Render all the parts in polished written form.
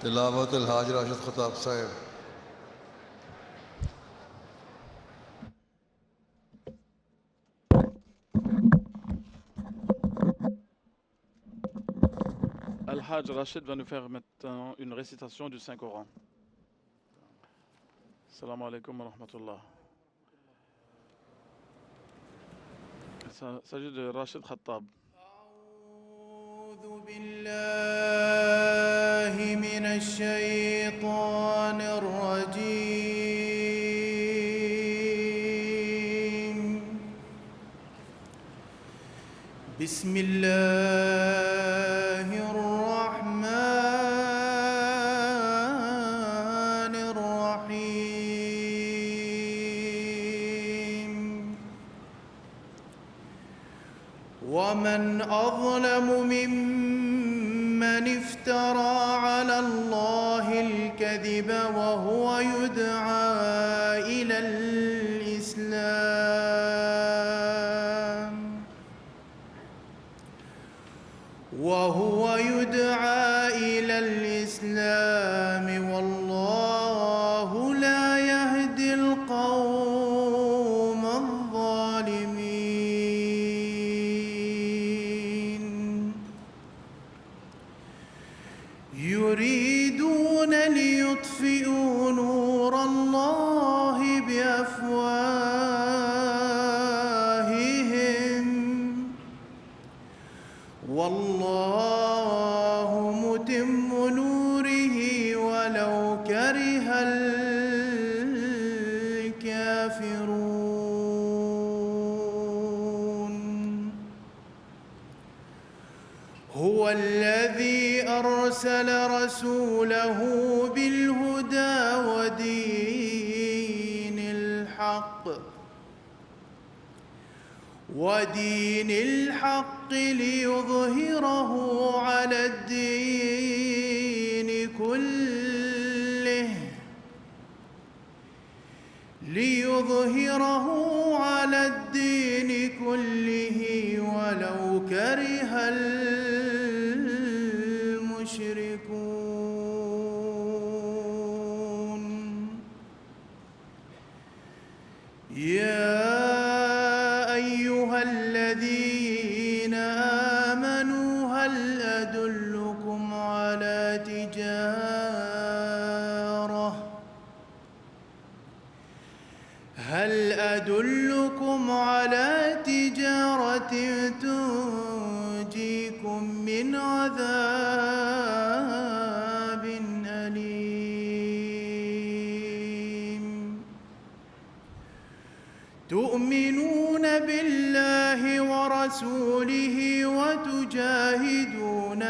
तिलावत الحاج راشد خطاب صاحب. Al-Hajj Rachid va nous faire maintenant une récitation du Saint-Coran. Assalamu alaikum wa rahmatullah. Il s'agit de Rachid Khattab. أعوذ بالله من الشيطان الرجيم. بسم الله الرحمن الرحيم. ومن أظلم ممن افترى على الله الكذب وهو يدعى إلى الإسلام والله لا يهدي القوم الظالمين. يريدون ليطفئوا نور الله بأفواههم والله متم نوره ولو كره الكافرون. هو الذي أرسل رسوله بالهدى ودين الحق ليظهره على الدين كله ولو كره المشركون. يا أيها الذين آمنوا هل أدلكم على تجارة تنجيكم من عذاب أليم. تؤمنون بالله ورسوله وتجاهدون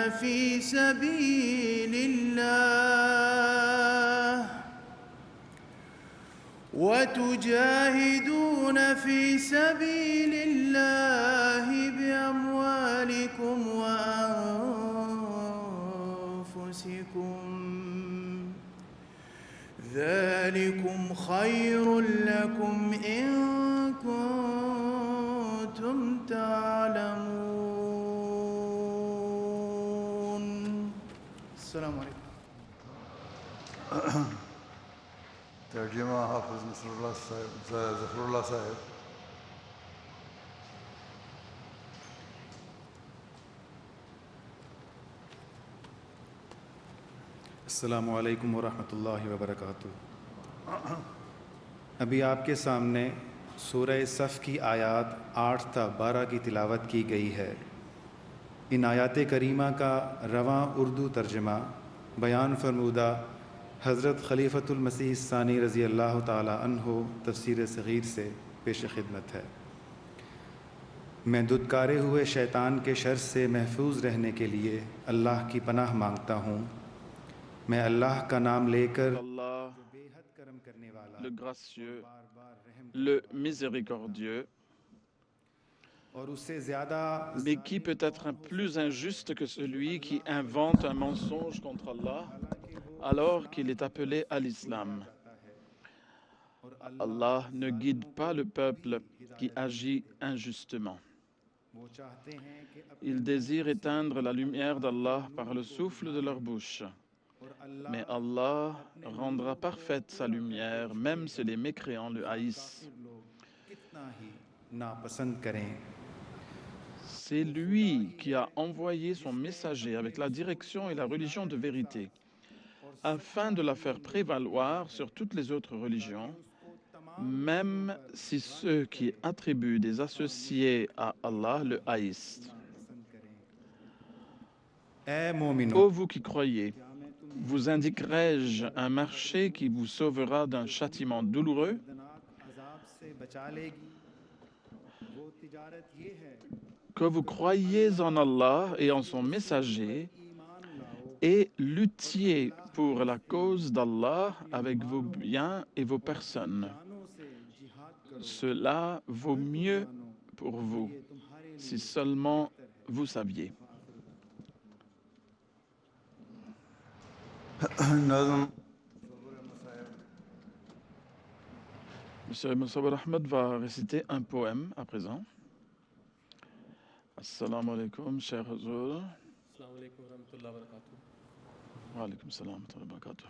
في سبيل الله بأموالكم وأنفسكم. ذلكم خير لكم إن كنتم تعلمون. السلام عليكم. ترجمة حافظ نصر الله صاحب ظفر الله صاحب. अस्सलामु अलैकुम वरहमतुल्लाहि वबरकातुहू। अभी आपके सामने सूरह सफ़ की आयत 8 था 12 की तिलावत की गई है। इन आयात करीमा का रवां उर्दू तर्जमा बयान फरमूदा हज़रत खलीफतुल मसीह सानी रज़ी अल्लाह ताला अन्हो तफसीर सग़ीर से पेश खिदमत है। मैं दुत्कारे हुए शैतान के शर से महफूज रहने के लिए अल्लाह की पनाह मांगता हूँ। मैं अल्लाह का नाम लेकर Allah, le gracieux, le miséricordieux. Mais qui peut être plus injuste que celui qui invente un mensonge contre Allah alors qu'il est appelé à l'islam? Allah ne guide pas le peuple qui agit injustement. Ils désirent éteindre la lumière d'Allah par le souffle de leur bouche. Mais Allah rendra parfaite sa lumière, même si les mécréants le haïssent. कितना ही नापसंद करें C'est lui qui a envoyé son messager avec la direction et la religion de vérité, afin de la faire prévaloir sur toutes les autres religions, même si ceux qui attribuent des associés à Allah le haïssent. ऐ मोमिनो Ô vous qui croyez, vous indiquerai-je un marché qui vous sauvera d'un châtiment douloureux? दर्दनाक अजाब से बचा लेगी वो तिजारत ये है Que vous croyiez en Allah et en son messager ईमान लाओ et luttiez pour la cause d'Allah avec vos biens et vos personnes. जानों से जिहाद करो Cela vaut mieux pour vous, ये तुम्हारे si seulement vous saviez. نظم صبر مصائب Monsieur Moussaoui Ahmed va réciter un poème à présent. Assalamu alaikum, cher Hazur. अस्सलाम वालेकुम रहमतुल्लाहि व बरकातुहू। Wa alaikum salam wa rahmatullahi wa barakatuh.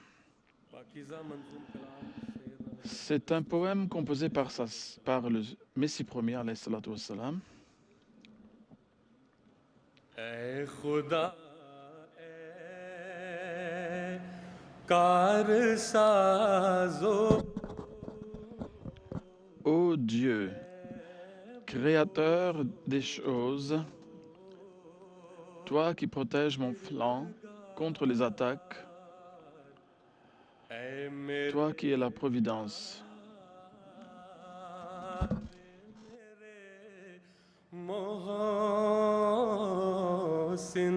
Pakeezah मंजूम कलाम सैयदना C'est un poème composé par le Messie premier, alayhi salatu wassalam. ऐ खुदा ऐ कारसाज़ो Ô Dieu, Créateur des choses, toi qui protèges mon flanc contre les attaques, ऐ मेरे toi qui es la providence, Mohsin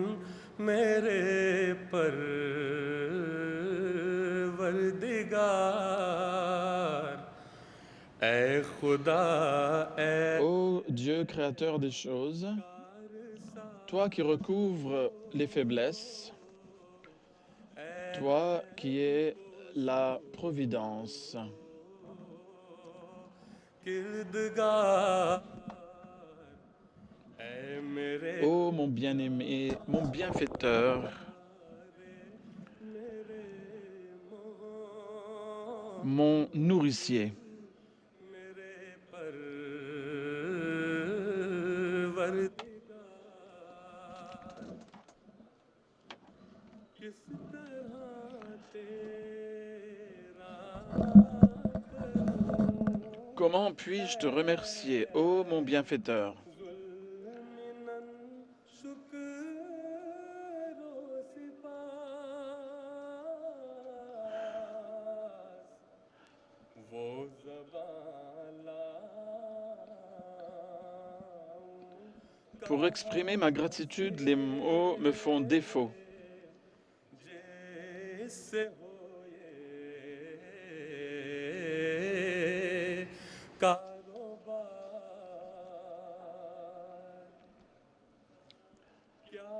मेरे परवरदिगार ऐ खुदा ऐ ô Dieu créateur des choses, toi qui recouvres les faiblesses, toi qui es la providence, किरदगार ऐ मेरे ô mon bien-aimé, mon bienfaiteur, mon nourricier. मेरे परवरदिगार किस तरह तेरा करूं Comment puis-je te remercier, ô mon bienfaiteur? जुल्मिनन शुक्रो सिपास वो ज़बान लाऊं Pour exprimer ma gratitude, les mots me font défaut. जैसे होए कारोबार क्या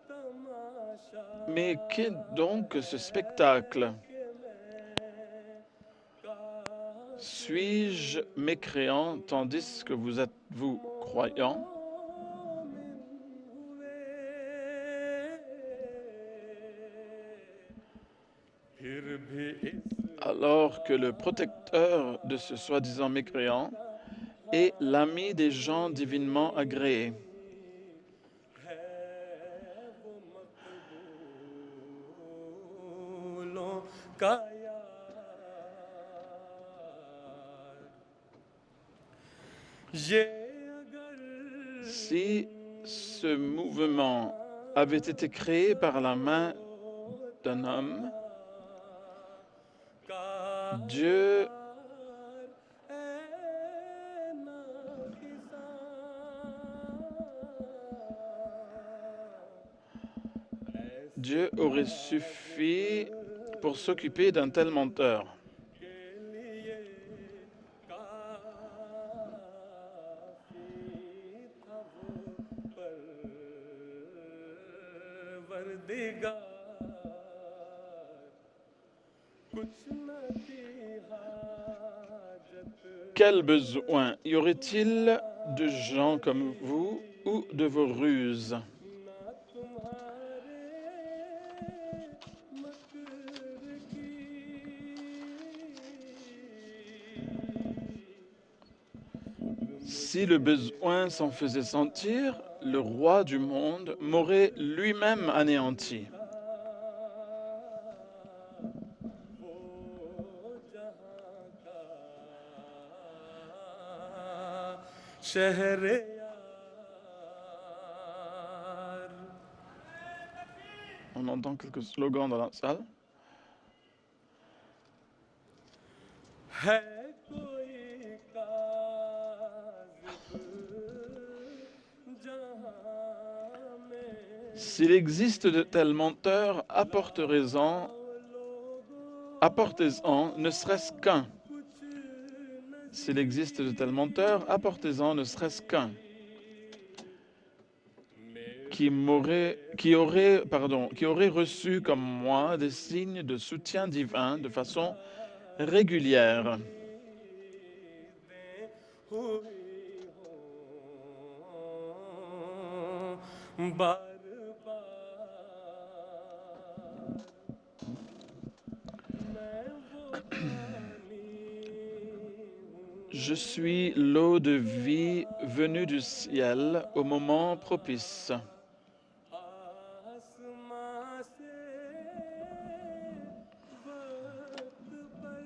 तमाशा Mais qu'est donc ce spectacle? के मैं का Suis-je mécréant tandis que vous êtes, vous, croyant? मोमिन हुए फिर भी इस Alors que le protecteur de ce soi-disant mécréant est l'ami des gens divinement agréés. है वो मकबूलों का यार ये अगर Si ce mouvement avait été créé par la main d'un homme, का Dieu Dieu aurait suffi pour s'occuper d'un tel menteur. Quel besoin y aurait-il de gens comme vous ou de vos ruses? Si le besoin s'en faisait sentir, le roi du monde m'aurait lui-même anéanti. वो जहां का Shahryar On entend quelques slogans dans la salle. है कोई काज़िब जहां में S'il existe de tels menteurs, apportez-en ne serait-ce qu'un. S'il existe de tels menteurs, apportez-en ne serait-ce qu'un qui aurait reçu comme moi des signes de soutien divin de façon régulière. हुई हों बार बार मैं वो पानी हूँ Je suis l'eau de vie venue du ciel au moment propice. आसमां से वक्त पर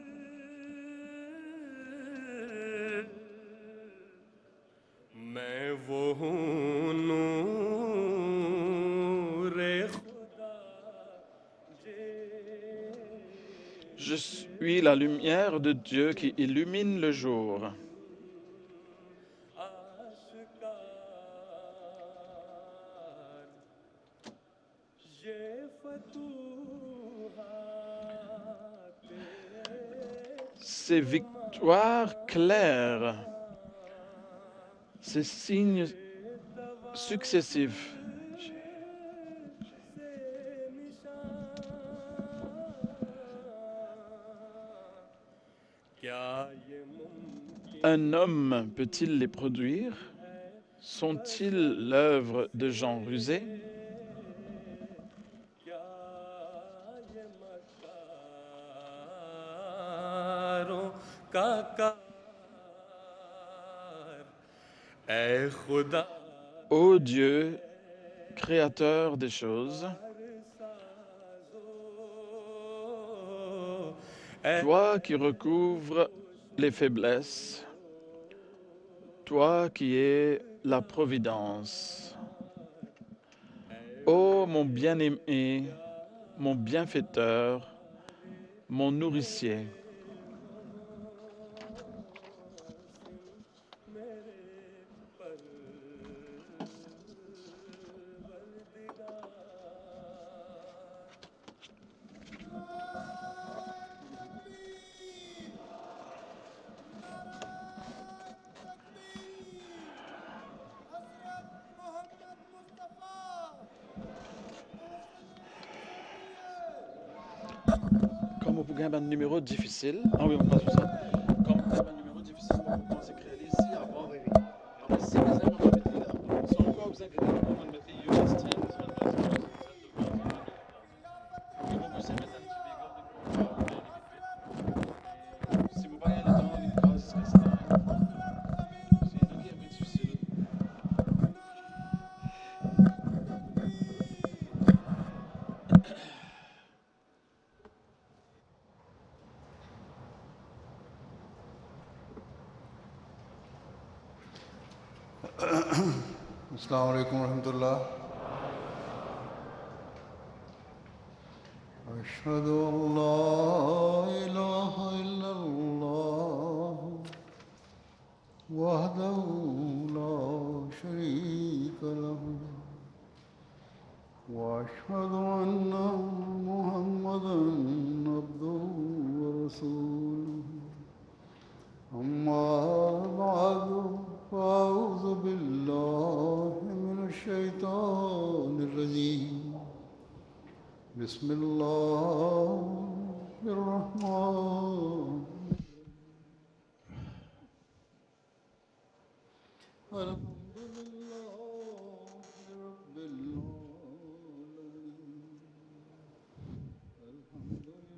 मैं वो हूँ नूरे खुदा Je suis la lumière de Dieu qui illumine le jour. आशिकार ये फतूहात Ces victoires claires, ces signes successifs, क्या ये मुमकिन un homme peut-il les produire? Sont-ils l'œuvre de gens rusés? क्या ये मकारों का कार ऐ खुदा Ô Dieu, créateur des choses, toi qui recouvres les faiblesses, toi qui es la providence. Ô mon bien-aimé, mon bienfaiteur, mon nourricier. Comme vous gagnez un numéro difficile, ah oui, on passe sur ça. Comme vous gagnez un numéro difficile, on peut s'écrire ici avant. Aber si wir selber mal mit Ihnen so ein Korb sagen, man mit die Juristen, si vous voyez le temps, les cases, c'est ça. C'est un peu difficile. अस्सलाम वालेकुम रहमतुल्लाह अशहदु अल्ला इलाहा इल्लल्लाह वहदहु ला शरीक लहु वअशहदु अन्ना मुहम्मदन अब्दुहु व रसूलुहु अम्मा बादु फ़अऊज़ु बिल्लाहि मिनश्शैतानिर्रजीम बिस्मिल्लाहिर्रहमानिर्रहीम अल्हम्दुलिल्लाहि रब्बिल आलमीन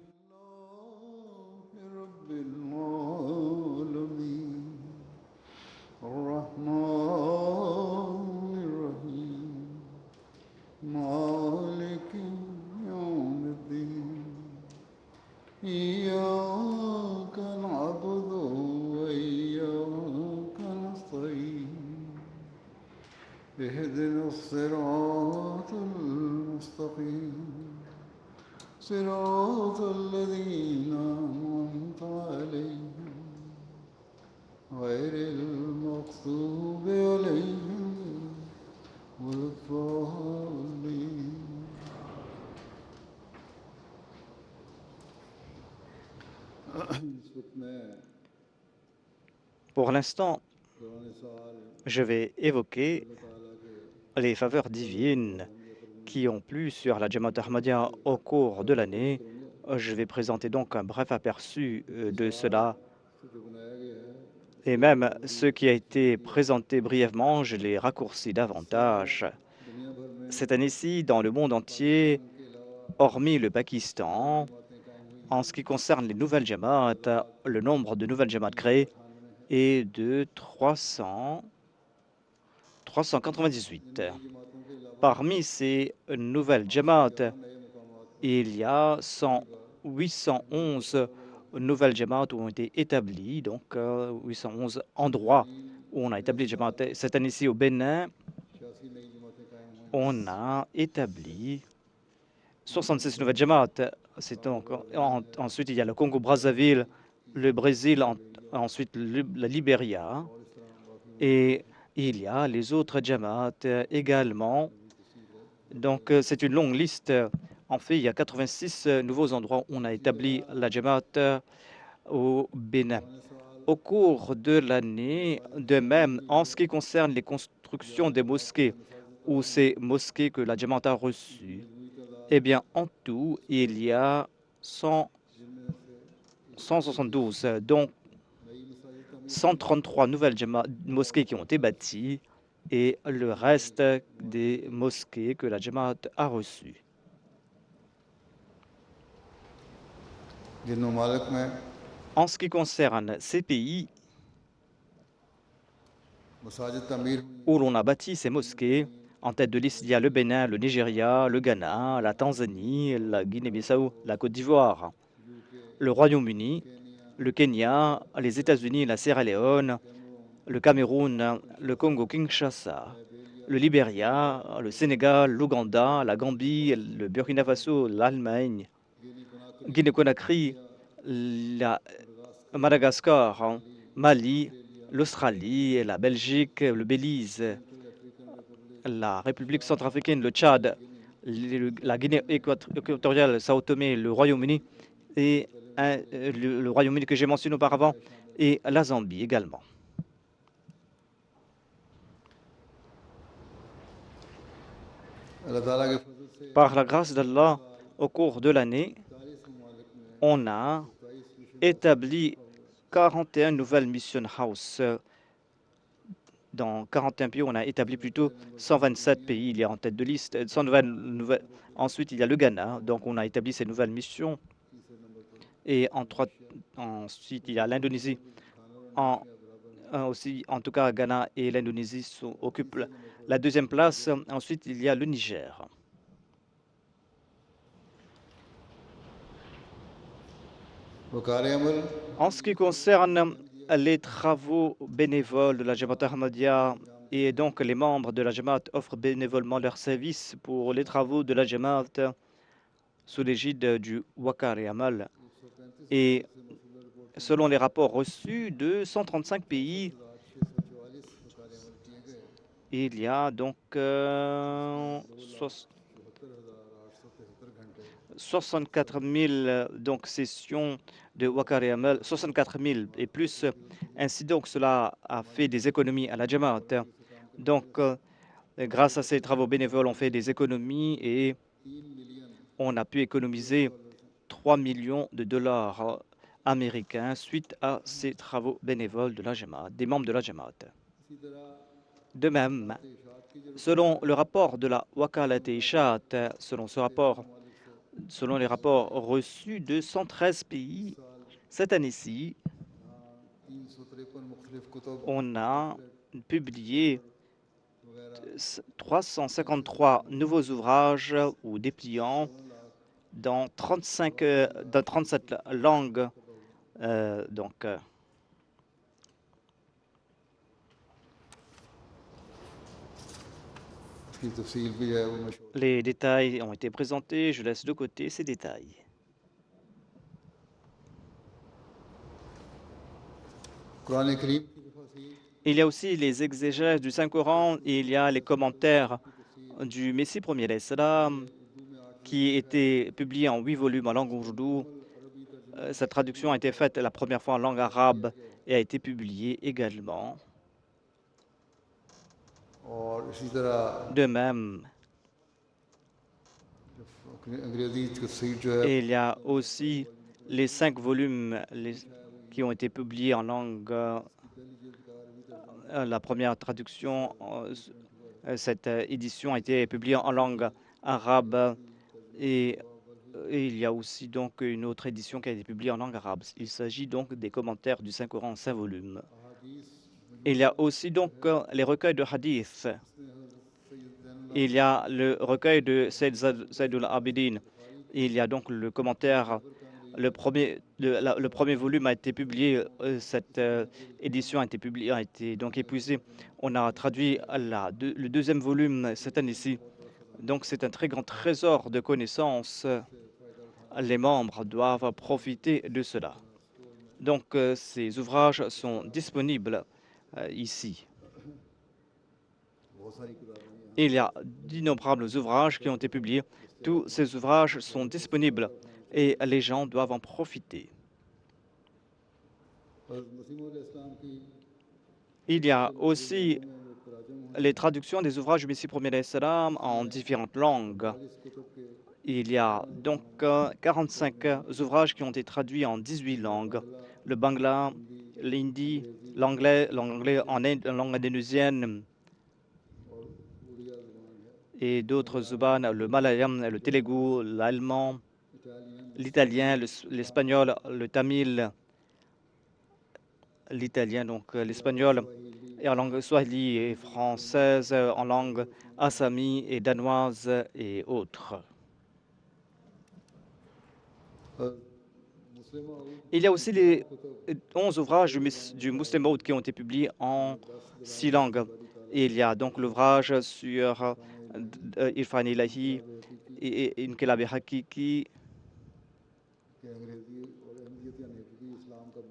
अल्हम्दुलिल्लाहि रब्बिल आलमीन الرحمن مالك يوم الدين إياك نعبد وإياك نستعين اهدنا الصراط المستقيم صراط الذين أنعمت عليهم غير المغضوب عليهم ولا الضالين. Pour l'instant, je vais évoquer les faveurs divines qui ont plu sur la Jamaat Ahmadiyya au cours de l'année. Je vais présenter donc un bref aperçu de cela. Et même ce qui a été présenté brièvement, je l'ai raccourci davantage. Cette année-ci, dans le monde entier, hormis le Pakistan, en ce qui concerne les nouvelles Jamaat, le nombre de nouvelles Jamaat créées est de 398. Parmi ces nouvelles Jamaat, il y a 811 nouvelles Jamaat qui ont été établies, donc 811 endroits où on a établi Jamaat. Cette année-ci au Bénin, on a établi 66 nouvelles Jamaat. Ensuite, il y a le Congo-Brazzaville, le Brésil, ensuite la Libéria, et il y a les autres Jamaat également. Donc, c'est une longue liste. En fait, il y a 86 nouveaux endroits où on a établi la Jamaat au Bénin. Au cours de l'année, de même, en ce qui concerne les constructions des mosquées ou ces mosquées que la Jamaat a reçues, eh bien, en tout, il y a 172, donc 133 nouvelles mosquées qui ont été bâties et le reste des mosquées que la Jamaat a reçues. En ce qui concerne ces pays où l'on a bâti ces mosquées, en tête de liste, il y a le Bénin, le Nigeria, le Ghana, la Tanzanie, la Guinée-Bissau, la Côte d'Ivoire, le Royaume-Uni, le Kenya, les États-Unis, la Sierra Leone, le Cameroun, le Congo-Kinshasa, le Libéria, le Sénégal, l'Ouganda, la Gambie, le Burkina Faso, l'Allemagne, Guinée-Conakry, Madagascar, Mali, l'Australie, la Belgique, le Belize, la République centrafricaine, le Tchad, la Guinée équatoriale, Sao Tomé, le Royaume-Uni et le Royaume-Uni que j'ai mentionné auparavant et la Zambie également. Par la grâce d'Allah, au cours de l'année, on a établi 41 nouvelles mission house. Dans 41 pays, on a établi plutôt 127 pays. Il y a en tête de liste 100 nouvelles. Ensuite, il y a le Ghana, donc on a établi ces nouvelles missions. Et ensuite, il y a l'Indonésie. Aussi, en tout cas, Ghana et l'Indonésie occupent la deuxième place. Ensuite, il y a le Niger. En ce qui concerne les travaux bénévoles de la Jamaat Ahmadiyya, et donc les membres de la Jamaat offrent bénévolement leurs services pour les travaux de la Jamaat sous l'égide du Waqar et Amal. Et selon les rapports reçus de 135 pays, il y a donc 64 000 donc, sessions de Waqar et Amal, 64 000 et plus. Ainsi donc, cela a fait des économies à la Jamaat. Donc, grâce à ces travaux bénévoles, on fait des économies et on a pu économiser 3 millions de dollars américains suite à ces travaux bénévoles de la Jamaat, des membres de la Jamaat. De même, selon le rapport de la Wakalat-e-Ishaat, selon les rapports reçus de 113 pays, cette année-ci, on a publié 353 nouveaux ouvrages ou dépliants dans 37 langues. इसकी तफसील भी है वो मशहूर Les détails ont été présentés. Je laisse de côté ces détails. Quran करीम की तफसील Il y a aussi les exégèses du Saint-Coran et il y a les commentaires du Messie premier alayhi salam qui étaient publiés en 8 volumes en langue ourdou. Cette traduction a été faite la première fois en langue arabe et a été publiée également. और इसी तरह De même, अंग्रेजी तफसील जो है et il y a aussi les 5 volumes qui ont été publiés en langue. La première traduction, cette édition a été publiée en langue arabe et il y a aussi donc une autre édition qui a été publiée en langue arabe. Il s'agit donc des commentaires du Saint-Coran en 5 volumes. Il y a aussi donc les recueils de hadith. Il y a le recueil de Sayyid al-Abidin. Il y a donc le commentaire. Le premier volume a été publié. Cette édition a été publiée, a été donc épuisée. On a traduit le deuxième volume cette année-ci. Donc c'est un très grand trésor de connaissances. Les membres doivent profiter de cela. Donc ces ouvrages sont disponibles ici. Il y a d'innombrables ouvrages qui ont été publiés. Tous ces ouvrages sont disponibles et les gens doivent en profiter. Il y a aussi les traductions des ouvrages du Messie premier alayhi salam en différentes langues. Il y a donc 45 ouvrages qui ont été traduits en 18 langues. Le bangla, l'hindi, l'anglais en langue indonésienne et d'autres zubanes, le malayalam, le telugu, l'allemand, l'italien, l'espagnol, le tamil, l'italien, donc l'espagnol, et en langue swahili et française, en langue assami et danoise et autres. Il y a aussi les 11 ouvrages du Muslim Maud qui ont été publiés en 6 langues. Et il y a donc l'ouvrage sur Irfan Ilahi et Inqilab Hakiki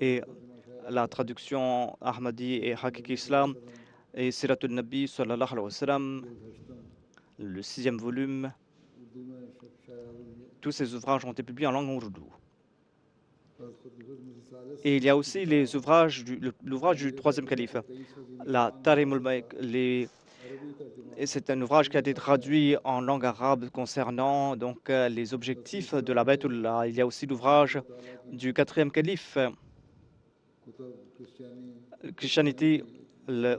et la traduction Ahmadi et Hakiki Islam et Siratul Nabi sallallahu alayhi wa sallam, le 6e volume. Tous ces ouvrages ont été publiés en langue ourdou. Et il y a aussi l'ouvrage du 3e calife, la Tarim al-Maik. C'est un ouvrage qui a été traduit en langue arabe concernant donc les objectifs de la Baytullah. Il y a aussi l'ouvrage du 4e calife, Christianity, le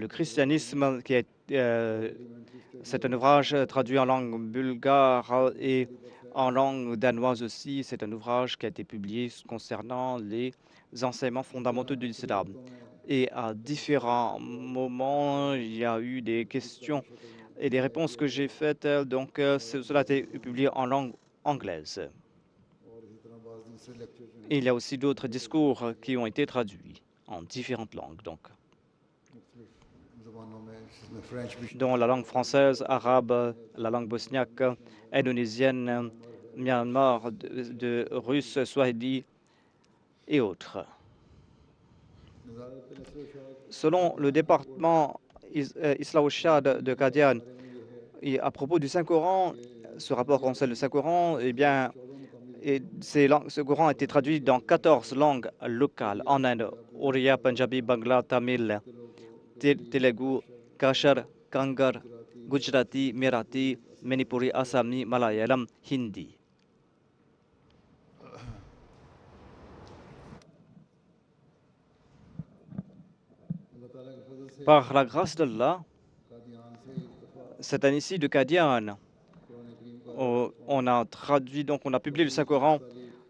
christianisme, c'est un ouvrage traduit en langue bulgare et en langue danoise aussi. C'est un ouvrage qui a été publié concernant les enseignements fondamentaux de l'islam. Et à différents moments, il y a eu des questions et des réponses que j'ai faites. Donc, cela a été publié en langue anglaise. Et il y a aussi d'autres discours qui ont été traduits en différentes langues. Dont la langue française, arabe, la langue bosniaque, indonésienne, Myanmar, de russe, swahili et autres. Selon le département Islah al-Shad de Qadian, et à propos du Saint-Coran, ce rapport concerne le Saint-Coran, eh bien, ce Coran a été traduit dans 14 langues locales en Inde: Oriya, Punjabi, Bangla, Tamil, Telugu, Kashar, Kangar, Gujarati, Marathi, Manipuri, Assami, Malayalam, Hindi. Par la grâce d'Allah, cette année-ci de Qadian, on a traduit, donc on a publié le Saint-Coran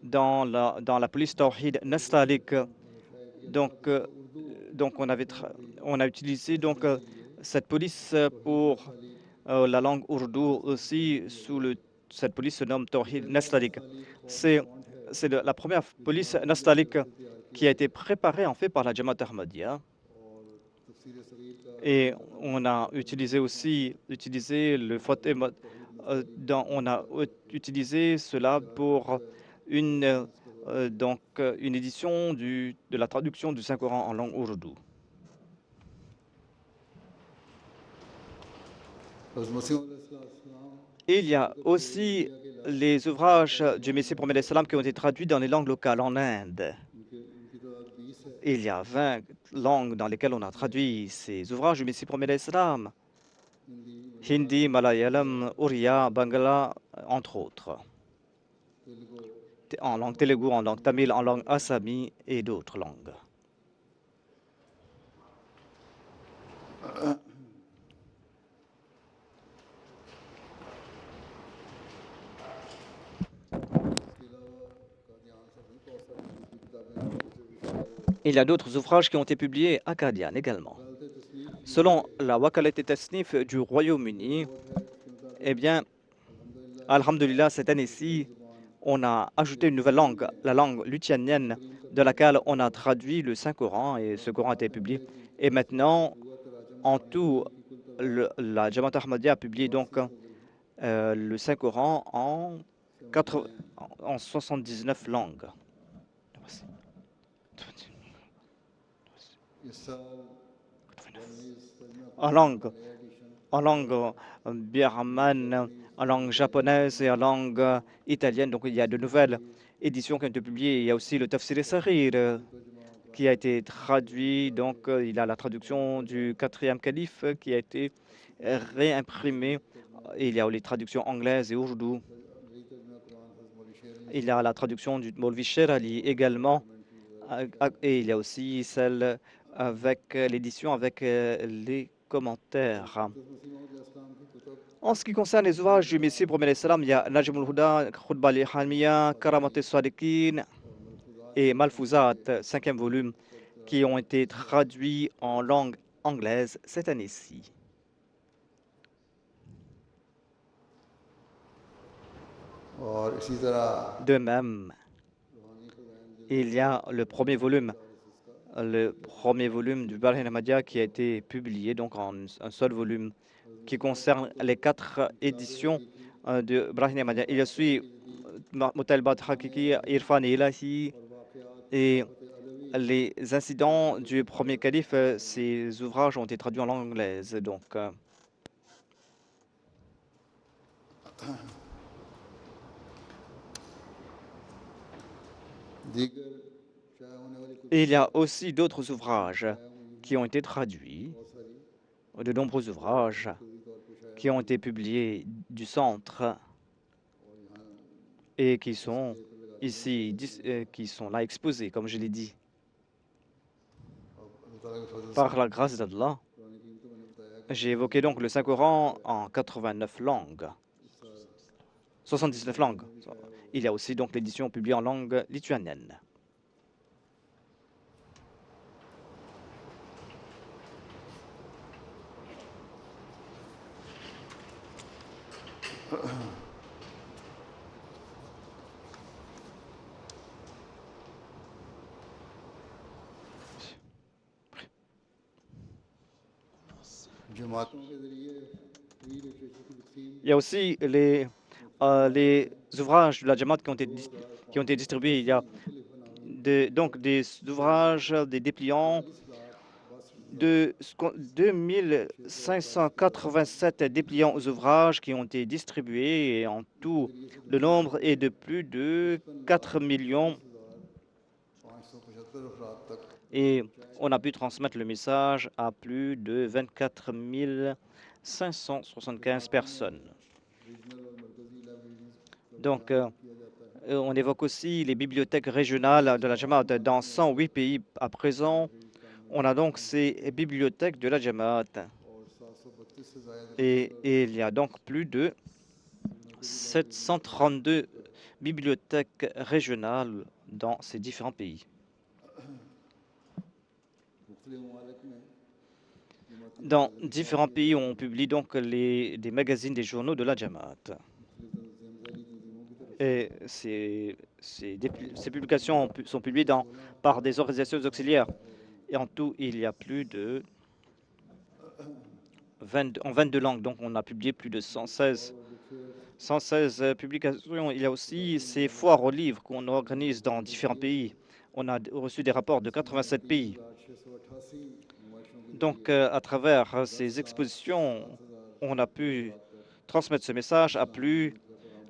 dans la police Tawhid Nastalik. Donc on a utilisé donc Cette police pour la langue ourdou aussi, cette police se nomme Tawhid Nastaliq. C'est la première police Nastaliq qui a été préparée en fait par la Jamaat Ahmadiyya. Et on a utilisé le Fatima, on a utilisé cela pour une édition de la traduction du Saint-Coran en langue ourdou. Il y a aussi les ouvrages du Messie Promet Salam qui ont été traduits dans les langues locales en Inde. Il y a 20 langues dans lesquelles on a traduit ces ouvrages du Messie Promet Salam. Hindi, Malayalam, Oriya, Bangla, entre autres. En langue telugu, en langue tamil, en langue assami et d'autres langues. Il y a d'autres ouvrages qui ont été publiés à Qadian également. Selon la Wakalat et Tasnif du Royaume-Uni, eh bien, alhamdulillah, cette année-ci, on a ajouté une nouvelle langue, la langue luthanienne, de laquelle on a traduit le Saint-Coran et ce Coran a été publié. Et maintenant, en tout, la Jamaat Ahmadiyya a publié donc le Saint-Coran en 79 langues. En langue birmane, en langue japonaise et en langue italienne. Donc il y a de nouvelles éditions qui ont été publiées. Il y a aussi le Tafsir Saghir qui a été traduit. Donc il y a la traduction du 4e calife qui a été réimprimée. Il y a les traductions anglaises et ourdou. Il y a la traduction du Maulvi Sher Ali également. Et il y a aussi celle avec l'édition avec les commentaires. En ce qui concerne les ouvrages du Messie Promet Salam, il y a Najm al-Huda, Khutba al-Halmiya, Karamat al-Sadiqin et Malfouzat, 5e volume, qui ont été traduits en langue anglaise cette année-ci. De même, il y a le premier volume du Barhin Ahmadiyya qui a été publié donc en un seul volume qui concerne les 4 éditions de Barhin Ahmadiyya. Il y a aussi Mutalbat Hakiki, Irfan et Ilahi et les incidents du premier calife. Ces ouvrages ont été traduits en langue anglaise. Donc, et il y a aussi d'autres ouvrages qui ont été traduits, de nombreux ouvrages qui ont été publiés du centre et qui sont ici, qui sont là exposés, comme je l'ai dit. Par la grâce d'Allah, j'ai évoqué donc le Saint-Coran en 89 langues, 79 langues. Il y a aussi donc l'édition publiée en langue lituanienne. Il y a aussi les ouvrages de la Jamaat qui ont été distribués. Il y a donc des ouvrages, des dépliants de 2587 dépliants aux ouvrages qui ont été distribués et en tout, le nombre est de plus de 4 millions. Et on a pu transmettre le message à plus de 24 575 personnes. Donc, on évoque aussi les bibliothèques régionales de la Jamaat dans 108 pays à présent. On a donc ces bibliothèques de la Jamaat. Et il y a donc plus de 732 bibliothèques régionales dans ces différents pays. Dans différents pays, on publie donc des magazines, des journaux de la Jamaat. Et ces publications sont publiées par des organisations auxiliaires. Et en tout, il y a plus de 22 langues. Donc, on a publié plus de 116 publications. Il y a aussi ces foires aux livres qu'on organise dans différents pays. On a reçu des rapports de 87 pays. Donc, à travers ces expositions, on a pu transmettre ce message à plus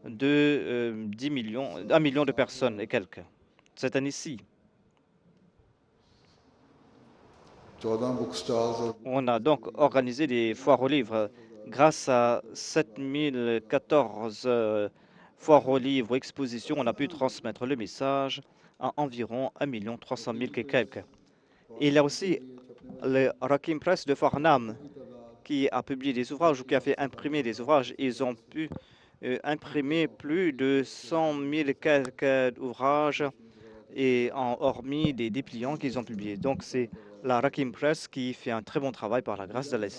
de 10 millions, 1 million de personnes et quelques cette année-ci. 14 book stalls और On a donc organisé des foires aux livres. Grâce à 7014 foires aux livres ou expositions, on a pu transmettre le message à environ 1 300 000 et quelques. Et il y a aussi le Rakim Press de Farnham qui a publié des ouvrages ou qui a fait imprimer des ouvrages. Ils ont pu imprimer plus de 100 000 et quelques ouvrages et hormis des dépliants qu'ils ont publiés. Donc, c'est la Rakim Press qui fait un très bon travail par la grâce d'Allah.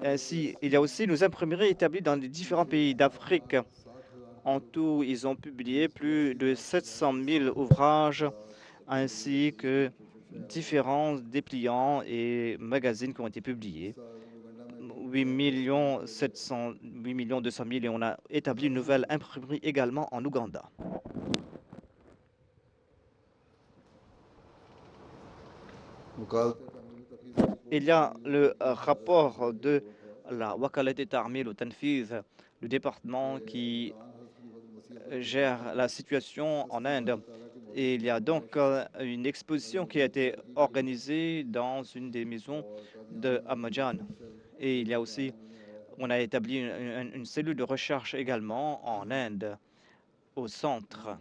Ainsi, il y a aussi nos imprimeries établies dans les différents pays d'Afrique. En tout, ils ont publié plus de 700 000 ouvrages ainsi que différents dépliants et magazines qui ont été publiés. 8 200 000 et on a établi une nouvelle imprimerie également en Ouganda. वकालत Il y a le rapport de la Wakalat Ta'mil au Tanfiz, le département qui gère la situation en Inde. Et il y a donc une exposition qui a été organisée dans une des maisons de Ahmadjan. Et il y a aussi, on a établi une cellule de recherche également en Inde, au centre.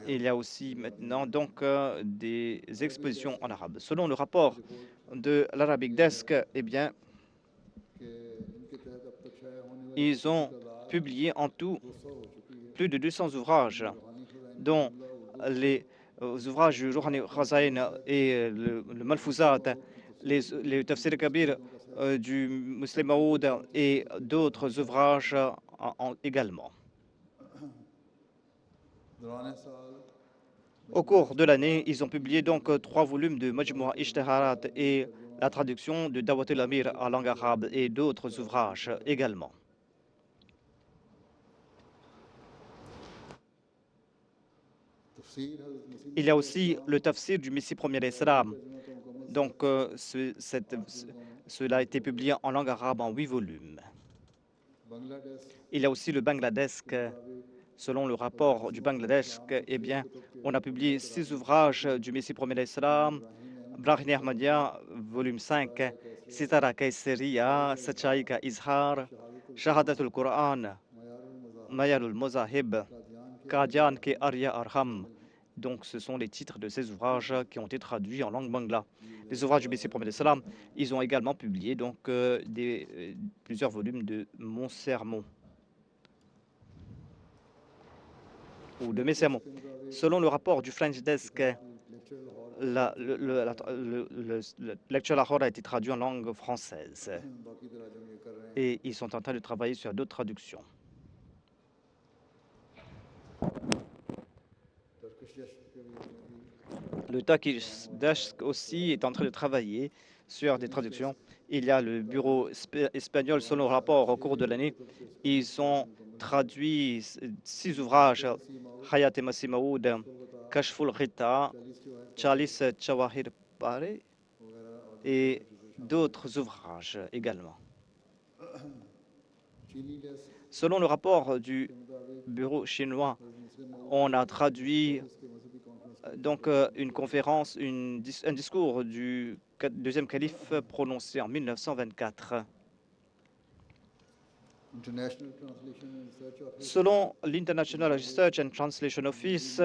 Il y a aussi maintenant donc des expositions en arabe. Selon le rapport de l'Arabic Desk, eh bien, ils ont publié en tout plus de 200 ouvrages, dont les ouvrages du Rouhani Khazain et le Malfouzat, les Tafsir Kabir du Muslim Maoud et d'autres ouvrages également. दौरान साल Au cours de l'année, ils ont publié donc 3 volumes de Majmoua Ishtaharat et la traduction de Dawat al-Amir en langue arabe et d'autres ouvrages également. तफसीर हज़रत मसीह Il y a aussi le tafsir du Messie premier l'Islam. Donc, cela a été publié en langue arabe en 8 volumes. Bangladesh Il y a aussi le Bangladesh. Selon le rapport du Bangladesh, eh bien, on a publié 6 ouvrages du Messie premier l'Islam, Brahini Ahmadiyya, volume 5, Sitara Kaiseriya, Sachai Ka Izhar, Shahadatul Quran, Mayarul Mozahib, Qadian Ke Arya Arham. Donc, ce sont les titres de ces ouvrages qui ont été traduits en langue bangla. Les ouvrages du Messie premier l'Islam, ils ont également publié donc, plusieurs volumes de Mon Sermon ou de mes sermons. Selon le rapport du French Desk, le lecture Lahore a été traduit en langue française बाकी दराजों में कर रहे हैं et ils sont en train de travailler sur d'autres traductions. Turkish जश्न के भी Le Turkish Desk aussi est en train de travailler sur des traductions. Il y a le bureau espagnol, selon le rapport au cours de l'année, ils ont traduit 6 ouvrages, Hayat e Masih Maoud, Kashful Rita, Chalis Chawahir Pare et d'autres ouvrages également. चीनी desk Selon le rapport du bureau chinois, on a traduit donc une conférence, un discours du deuxième calife prononcé en 1924. International translation and research office Selon l'International Research and Translation Office,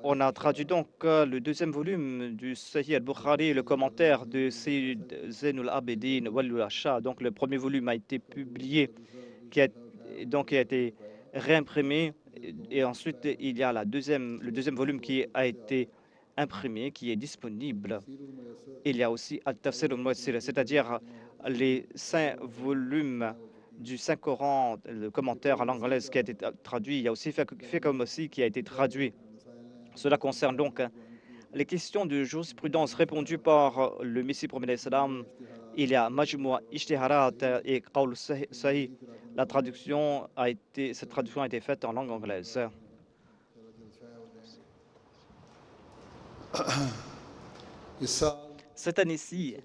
on a traduit donc le deuxième volume du Sahih al-Bukhari et le commentaire de Sayyid Zainul Abidin Walullah Shah. Donc le premier volume a été publié, qui a été réimprimé, et ensuite il y a le deuxième volume qui a été imprimé, qui est disponible il y a aussi Al-Tafsir al-Muyassir, c'est-à-dire les 5 volumes du Saint-Coran, le commentaire en langue anglaise qui a été traduit. Il y a aussi Fiqh aussi qui a été traduit. Cela concerne donc les questions de jurisprudence répondues par le Messie prophète salam. Il y a Majmoua Ijtiharat et Qawl Sahih. Cette traduction a été faite en langue anglaise. Cette année-ci,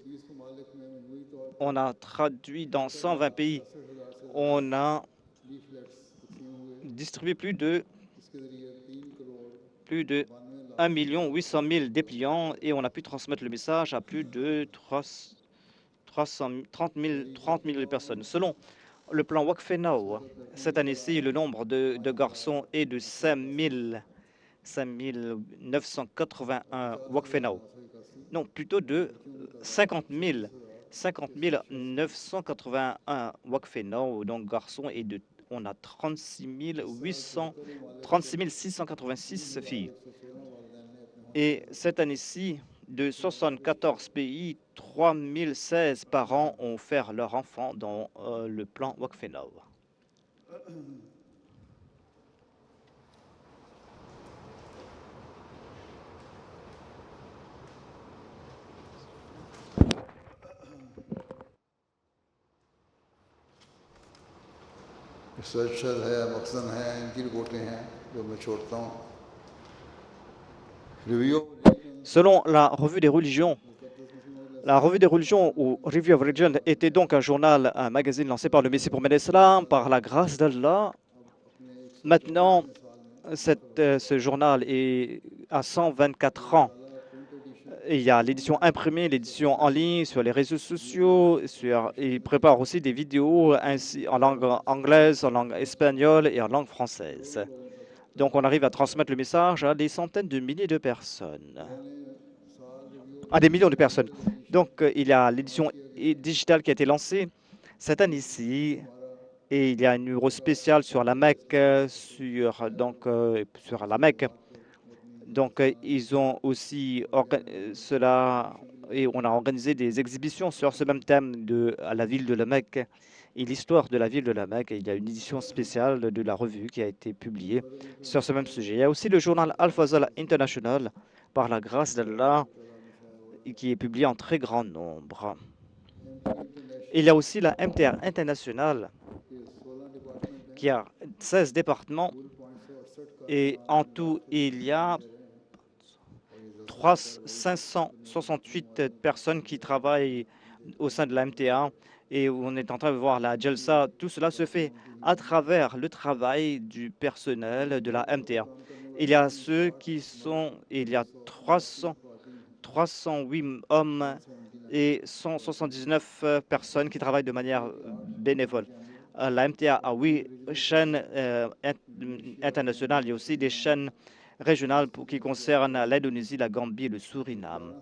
on a traduit dans 120 pays. On a distribué plus de 1 800 000 dépliants et on a pu transmettre le message à plus de 30 000 personnes. Selon le plan Waqf Now, cette année-ci, le nombre de garçons est de 5 981 Waqf Now. Non, plutôt de 50 981 Waqf Now, donc garçons, et on a 36 686 filles. Et cette année-ci, de 74 pays, 3016 parents ont offert leurs enfants dans le plan Waqf Now. Researcher है, मकसन हैं, इनकी रिपोर्टें हैं जो मैं छोड़ता हूँ। Review Selon la revue des religions, ou Review of Religion était donc un journal, un magazine lancé par le Messie prophète l'Islam, par la grâce d'Allah. Maintenant, ce journal est à 124 ans. Il y a l'édition imprimée, l'édition en ligne, sur les réseaux sociaux. Il prépare aussi des vidéos ainsi en langue anglaise, en langue espagnole et en langue française. Donc, on arrive à transmettre le message à des centaines de milliers de personnes, à des millions de personnes. Donc, il y a l'édition digitale qui a été lancée cette année-ci. Et il y a un numéro spécial sur la Mecque, sur la Mecque. Donc, ils ont aussi cela, et on a organisé des exhibitions sur ce même thème à la ville de la Mecque et l'histoire de la ville de la Mecque. Il y a une édition spéciale de la revue qui a été publiée sur ce même sujet. Il y a aussi le journal Al-Fazal International, par la grâce d'Allah, qui est publié en très grand nombre. Il y a aussi la MTR International, qui a 16 départements, et en tout, il y a 568 personnes qui travaillent au sein de la MTA, et on est en train de voir la Jalsa. Tout cela se fait à travers le travail du personnel de la MTA. Il y a il y a 308 hommes et 179 personnes qui travaillent de manière bénévole. La MTA a 8 chaînes internationales. Il y a aussi des chaînes régionales qui concernent l'Indonésie, la Gambie et le Suriname.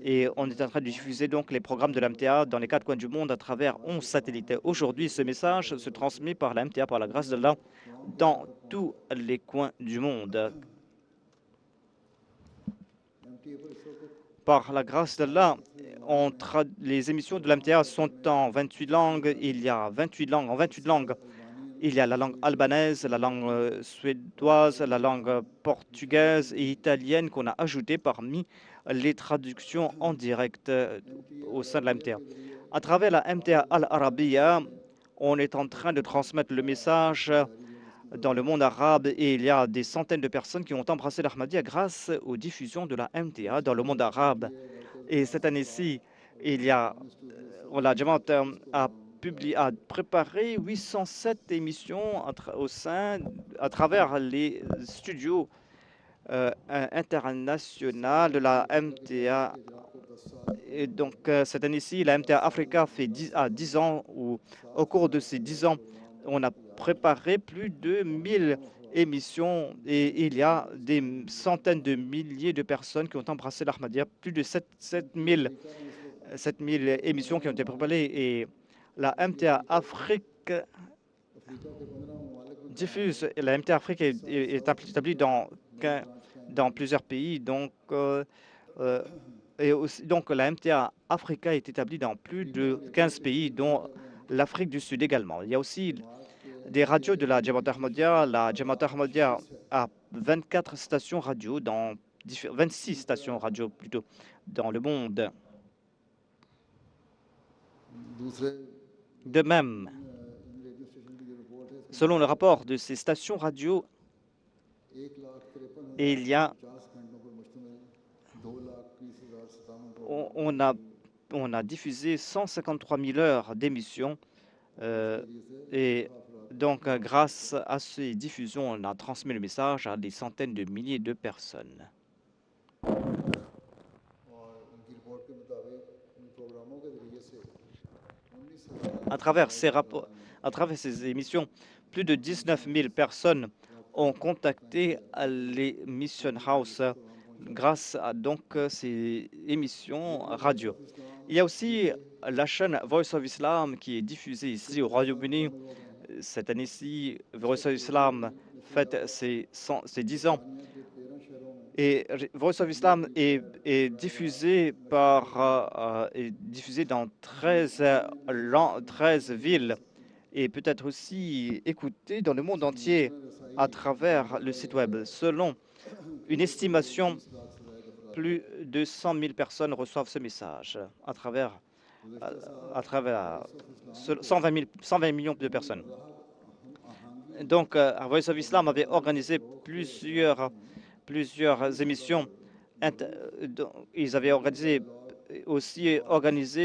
Et on est en train de diffuser donc les programmes de la MTA dans les 4 coins du monde à travers 11 satellites. Aujourd'hui, ce message se transmet par la MTA, par la grâce d'Allah, dans tous les coins du monde. Par la grâce d'Allah, les émissions de l'MTA sont en 28 langues. Il y a 28 langues. En 28 langues, il y a la langue albanaise, la langue suédoise, la langue portugaise et italienne qu'on a ajoutées parmi les traductions en direct au sein de l'MTA. À travers la MTA Al-Arabiya, on est en train de transmettre le message dans le monde arabe et il y a des centaines de personnes qui ont embrassé l'Ahmadiyya grâce aux diffusions de la MTA dans le monde arabe. Et cette année-ci, la Jamaat a préparé 807 émissions à travers les studios internationaux de la MTA. Et donc, cette année-ci, la MTA Africa a 10 ans, où au cours de ces 10 ans, on a préparé plus de 1000 émissions et il y a des centaines de milliers de personnes qui ont embrassé l'Ahmadiyya, plus de 7000 émissions qui ont été préparées. Et la MTA Afrique diffuse, la MTA Afrique est établie dans plusieurs pays, donc Et aussi, donc, la MTA Africa est établie dans plus de 15 pays, dont l'Afrique du Sud également. Il y a aussi des radios de la Jamaat Ahmadiyya. La Jamaat Ahmadiyya a 24 stations radio, 26 stations radio plutôt, dans le monde. दूसरे De même, radio station की जो रिपोर्ट है selon le rapport de ces stations radio, 1,53,50,000 il y a 50 घंटों पर मुश्तमिल 2,20,57 on a diffusé 153 000 heures d'émissions et donc grâce à ces diffusions, on a transmis le message à des centaines de milliers de personnes. और उनकी रिपोर्ट के मुताबिक इन प्रोग्रामों के जरिए से 19,000 À travers ces émissions, plus de 19 000 personnes ont contacté les Mission House grâce à donc ces émissions radio. Il y a aussi la chaîne Voice of Islam qui est diffusée ici au Royaume-Uni. Cette année-ci, Voice of Islam fête ses 10 ans. Et Voice of Islam est diffusé dans 13 villes et peut être aussi écouté dans le monde entier à travers le site web. Selon une estimation, plus de 100 000 personnes reçoivent ce message à travers 120 millions de personnes. Donc, Voice of Islam avait organisé plusieurs émissions. Ils avaient organisé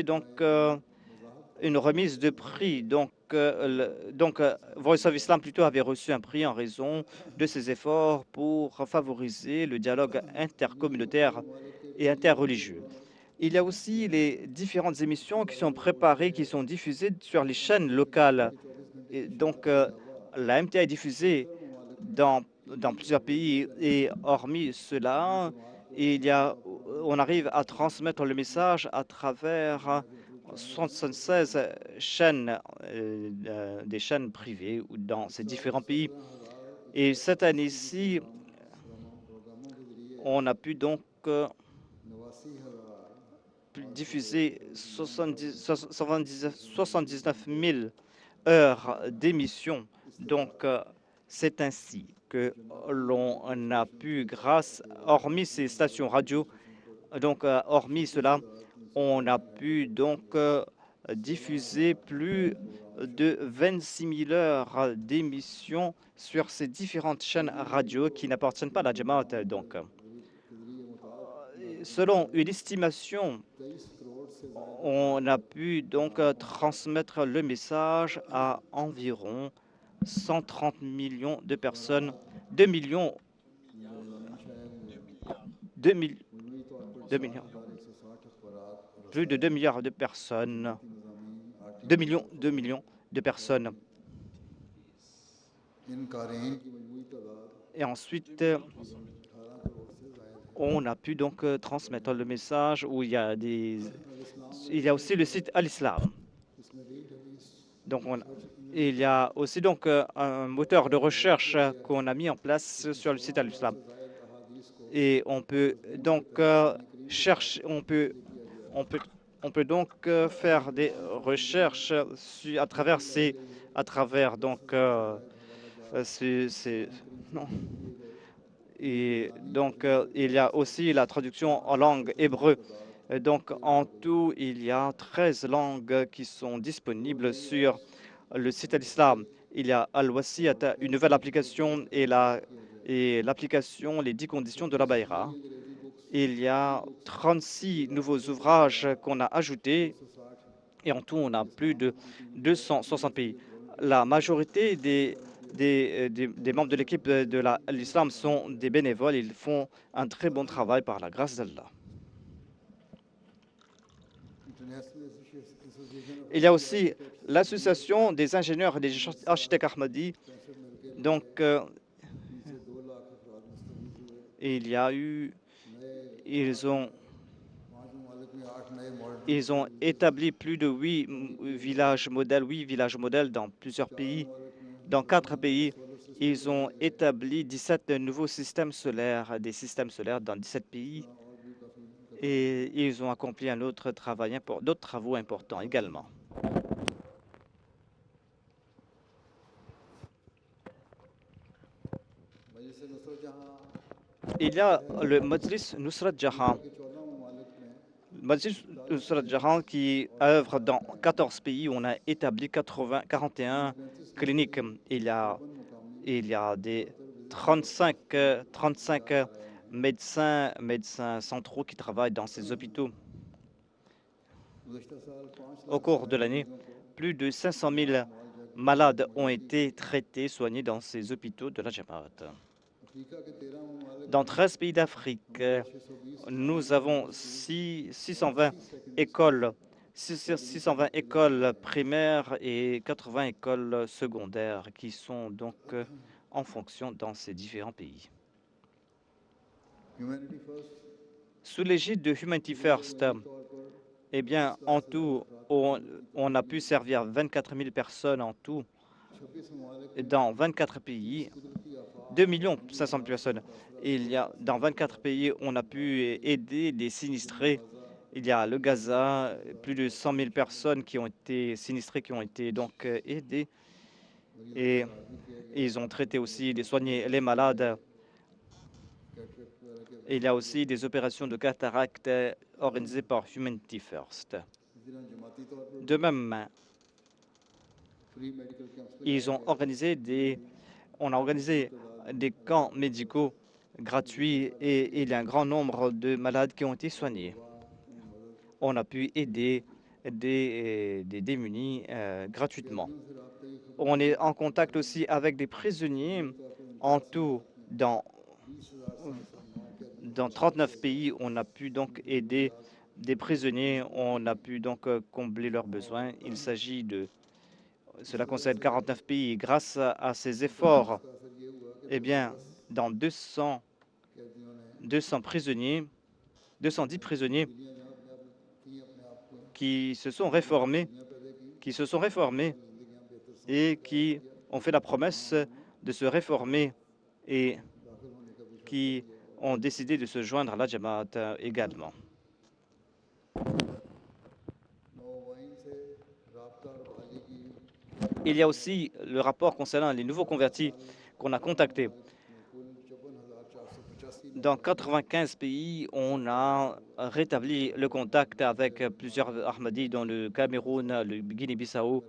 donc une remise de prix. Donc, Voice of Islam plutôt avait reçu un prix en raison de ses efforts pour favoriser le dialogue intercommunautaire et interreligieux. Il y a aussi les différentes émissions qui sont préparées, qui sont diffusées sur les chaînes locales. Et donc, la MTA est diffusée dans plusieurs pays et hormis cela, on arrive à transmettre le message à travers 76 chaînes, des chaînes privées dans ces différents pays. Et cette année-ci, on a pu donc diffuser 79 000 heures d'émissions. Donc, c'est ainsi que l'on a pu, hormis ces stations radio, donc hormis cela, on a pu donc diffuser plus de 26 000 heures d'émissions sur ces différentes chaînes radio qui n'appartiennent pas à la Jamaat. Donc, selon une estimation, on a pu donc transmettre le message à environ 130 millions de personnes, 2 millions, plus de 2 milliards de personnes, 2 millions de personnes. Et ensuite, on a pu donc transmettre le message où il y a aussi le site Al-Islam. Donc, il y a aussi donc un moteur de recherche qu'on a mis en place sur le site Al-Islam. Et on peut donc chercher, on peut donc faire des recherches à travers non. Et donc il y a aussi la traduction en langue hébreu. Donc en tout, il y a 13 langues qui sont disponibles sur le site Al-Islam. Il y a Al-Wasiyat, une nouvelle application, et l'application Les 10 conditions de la Baïra. Il y a 36 nouveaux ouvrages qu'on a ajoutés et en tout, on a plus de 260 pays. La majorité des membres de l'équipe de l'Islam sont des bénévoles. Ils font un très bon travail par la grâce d'Allah. Il y a aussi l'association des ingénieurs et des architectes Ahmadis. Donc, ils ont établi plus de 8 villages modèles dans plusieurs pays. Dans 4 pays, ils ont établi 17 nouveaux systèmes solaires, des systèmes solaires dans 17 pays. et ils ont accompli un autre travail, d'autres travaux importants également. मजलिस नुसरत जहाँ Il y a le Majlis Nusrat Jahan. के 14 ममालिक में Majlis Nusrat Jahan qui œuvre dans 14 pays. On a établi 41 cliniques. Il y a des 35 médecins centraux qui travaillent dans ces hôpitaux. गुज़श्ता साल 5 Au cours de l'année, plus de 500 000 malades ont été traités, soignés dans ces hôpitaux de la Jamaat. Africa के 13 ममालिक Dans 13 pays d'Afrique, nous avons 620 écoles, 620 écoles primaires et 80 écoles secondaires qui sont donc en fonction dans ces différents pays. Humanity first Sous l'égide de Humanity First, eh bien, en tout, on a pu servir 24 000 personnes en tout 26 ममालिक dans 24 pays, 2 500 000 personnes. Dans 24 pays, on a pu aider des sinistrés. Il y a le Gaza, plus de 100 000 personnes qui ont été sinistrées, qui ont été donc aidées. Et ils ont traité aussi, soigné les malades. Et il y a aussi des opérations de cataracte organisées par Humanity First. इस तरह जमाती तौर पर De même, free medical camps ils ont organisé on a organisé des camps médicaux gratuits et il y a un grand nombre de malades qui ont été soignés. On a pu aider des démunis gratuitement. On est en contact aussi avec des prisonniers en tout dans 39 pays. On a pu donc aider des prisonniers, on a pu donc combler leurs besoins. Cela concerne 49 pays. Grâce à ces efforts, eh bien, dans 210 prisonniers qui se sont réformés et qui ont fait la promesse de se réformer et qui ont décidé de se joindre à la Jamaat également. नौवाइन से राब्ता और बहाली की Il y a aussi le rapport concernant les nouveaux convertis qu'on a contactés. कुल 5485 Dans 95 pays, on a rétabli le contact avec plusieurs Ahmadis dans le Cameroun, le Guinée-Bissau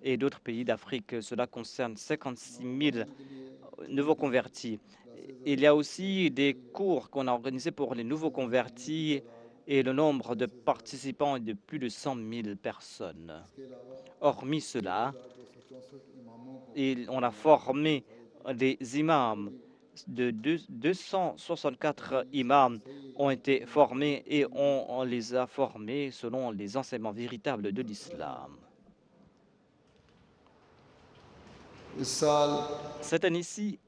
et d'autres pays d'Afrique. Cela concerne 56 000 nouveaux convertis. Il y a aussi des cours qu'on a organisés pour les nouveaux convertis et le nombre de participants est de plus de 100 000 personnes. Hormis cela, on a formé des imams. De 264 imams ont été formés et on les a formés selon les enseignements véritables de l'islam. इस साल Cette année-ci,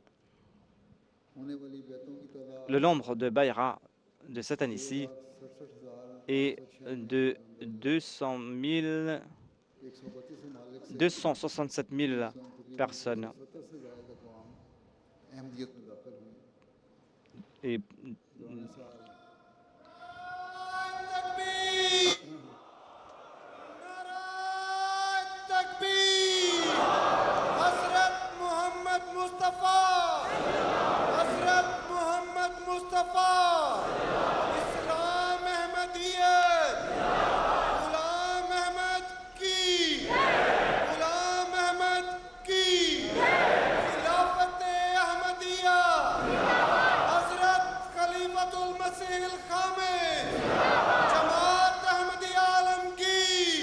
होने वाली बैतों की तादाद le nombre de bayra de cette année-ci 67,136 est de 267 000 personnes. 70 से ज़्यादा अक़वाम अहमदियत में दाखिल हुई Et पुराने साल हज़रत मोहम्मद मुस्तफ़ा हज़रत मोहम्मद मुस्तफ़ा इस्लाम अहमदियत गुलाम अहमद की गुलाम अहमद की खिलाफत अहमदिया हज़रत खलीफतुल मसीह अल खामिस जमात अहमदिया आलमगीर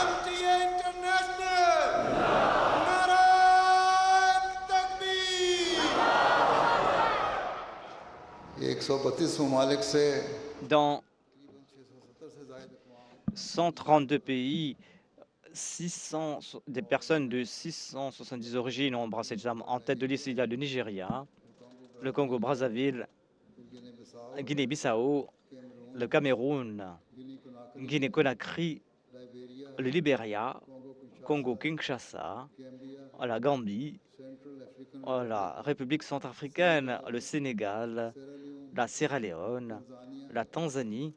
MTA इंटरनेशनल नाराए तकबीर 132 ममालिक से dans 670 से ज़ायद अक़वाम 132 pays, des personnes de 670 origines ont embrassé l'islam. En tête de liste, il y a le Nigeria, le Congo-Brazzaville, गिनी बिसाओ Guinée-Bissau, le Cameroun, गिनी Guinée-Conakry, Liberia le Libéria, Congo Congo-Kinshasa, Gambia la Gambie, central African la République centrafricaine, le Sénégal, सेरालियोन la Sierra Leone, Tanzania la Tanzanie,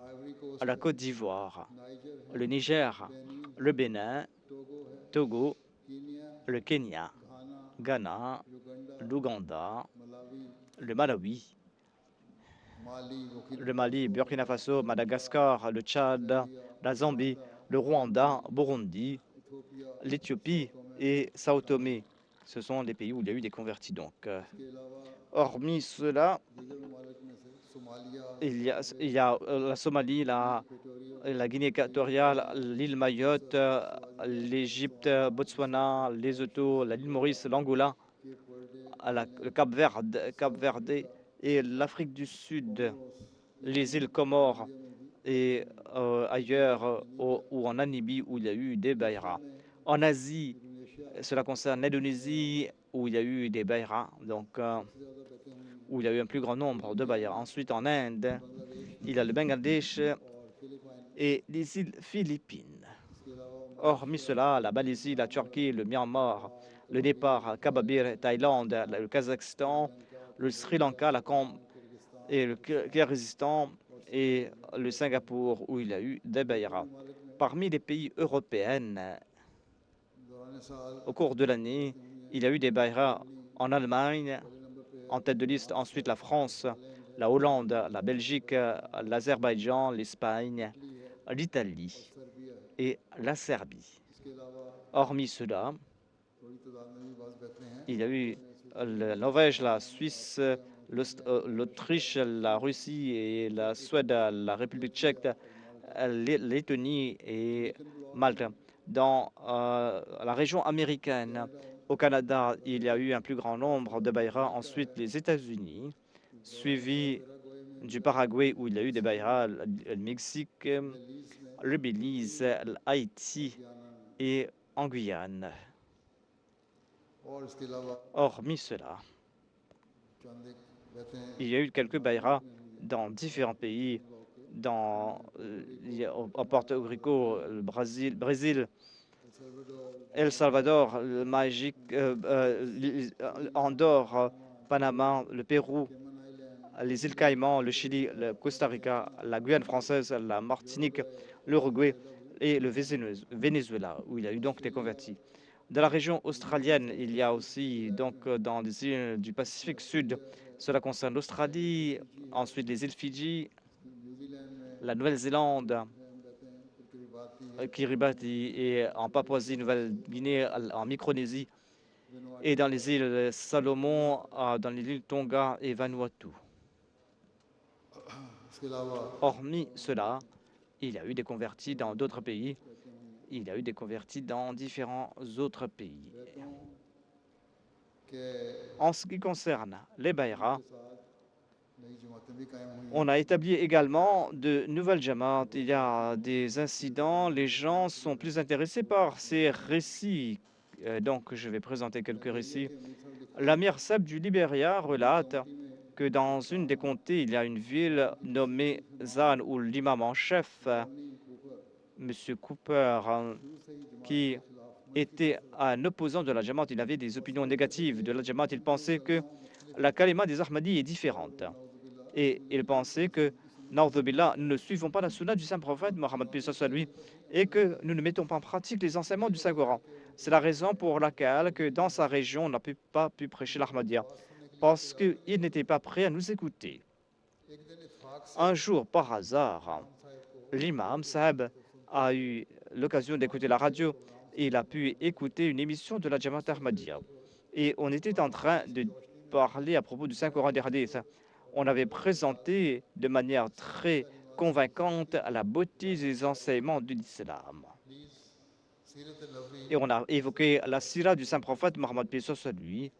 Ivory Coast, la Côte d'Ivoire, Niger, le Niger, Benin, le Bénin, Togo, Togo, Kenya, le Kenya, Ghana, Ghana, Uganda, l'Ouganda, Malawi, le Malawi, Mali, Burkina le Mali, Burkina Faso, Madagascar, le Tchad, Zambia, la Zambie, le Rwanda, Burundi, Ethiopia, l'Éthiopie et Sao Tomé. Ce sont les pays où il y a eu des convertis. Donc, इसके अलावा hormis cela, दीगर ममालिक में से Somalia, il y a la Somalie, la Guinée équatoriale, l'île Mayotte, l'Égypte, Botswana, Lesotho, l'île Maurice, l'Angola, le Cap-Verde et l'Afrique du Sud, les îles Comores et ailleurs ou en Namibie où il y a eu des bayras. En Asie, cela concerne l'Indonésie où il y a eu des bayras, donc où il y a eu un plus grand nombre de bayras. Ensuite, en Inde, il y a le Bangladesh et les îles Philippines. Hormis cela, la Malaisie, la Turquie, le Myanmar, le Népal, Kababir, Thaïlande, le Kazakhstan, le Sri Lanka, et le Kyrgyzstan et le Singapour où il y a eu des bayras. Parmi les pays européens, au cours de l'année, il y a eu des bayras en Allemagne, en tête de liste, ensuite la France, la Hollande, la Belgique, l'Azerbaïdjan, l'Espagne, l'Italie et la Serbie. Hormis cela, il y a eu la Norvège, la Suisse, l'Autriche, la Russie et la Suède, la République tchèque, la Lettonie et Malte. Dans la région américaine, au Canada, il y a eu un plus grand nombre de bayras. Ensuite, les États-Unis, suivi du Paraguay où il y a eu des bayras, le Mexique, le Belize, l'Haïti et en Guyane. Hormis cela, il y a eu quelques bayras dans différents pays, en Porto Rico, le Brésil, El Salvador, le Andorre, Panama, le Pérou, les îles Caïmans, le Chili, le Costa Rica, la Guyane française, la Martinique, l'Uruguay et le Venezuela, où il y a eu donc des convertis. Dans la région australienne, il y a aussi donc dans les îles du Pacifique Sud, cela concerne l'Australie, ensuite les îles Fidji, la Nouvelle-Zélande, Kiribati et en Papouasie-Nouvelle-Guinée, en Micronésie et dans les îles Salomon, dans les îles Tonga et Vanuatu. Hormis cela, il y a eu des convertis dans d'autres pays. Il y a eu des convertis dans différents autres pays. En ce qui concerne les bayras, on a établi également de nouvelles jamaat. Il y a des incidents, les gens sont plus intéressés par ces récits. Donc, je vais présenter quelques récits. L'Amir Seb du Libéria relate que dans une des comtés, il y a une ville nommée Zan, où l'imam en chef, M. Cooper, qui était un opposant de la Jamaat, il avait des opinions négatives de la Jamaat. Il pensait que la kalima des Ahmadis est différente. Et il pensait que, Na'udhu-billah, nous ne suivons pas la sunna du Saint-Prophète, Mohammed p.s.a. lui, et que nous ne mettons pas en pratique les enseignements du Saint-Coran. C'est la raison pour laquelle, que dans sa région, on n'a pas pu prêcher l'Ahmadiyya, parce qu'il n'était pas prêt à nous écouter. Un jour, par hasard, l'imam Sahib a eu l'occasion d'écouter la radio et il a pu écouter une émission de la Jamaat Ahmadiyya. Et on était en train de parler à propos du Saint-Coran des hadiths. On avait présenté de manière très convaincante la beauté des enseignements de l'islam. Et on a évoqué la sira du Saint-Prophète Mohammed p.s.a. lui.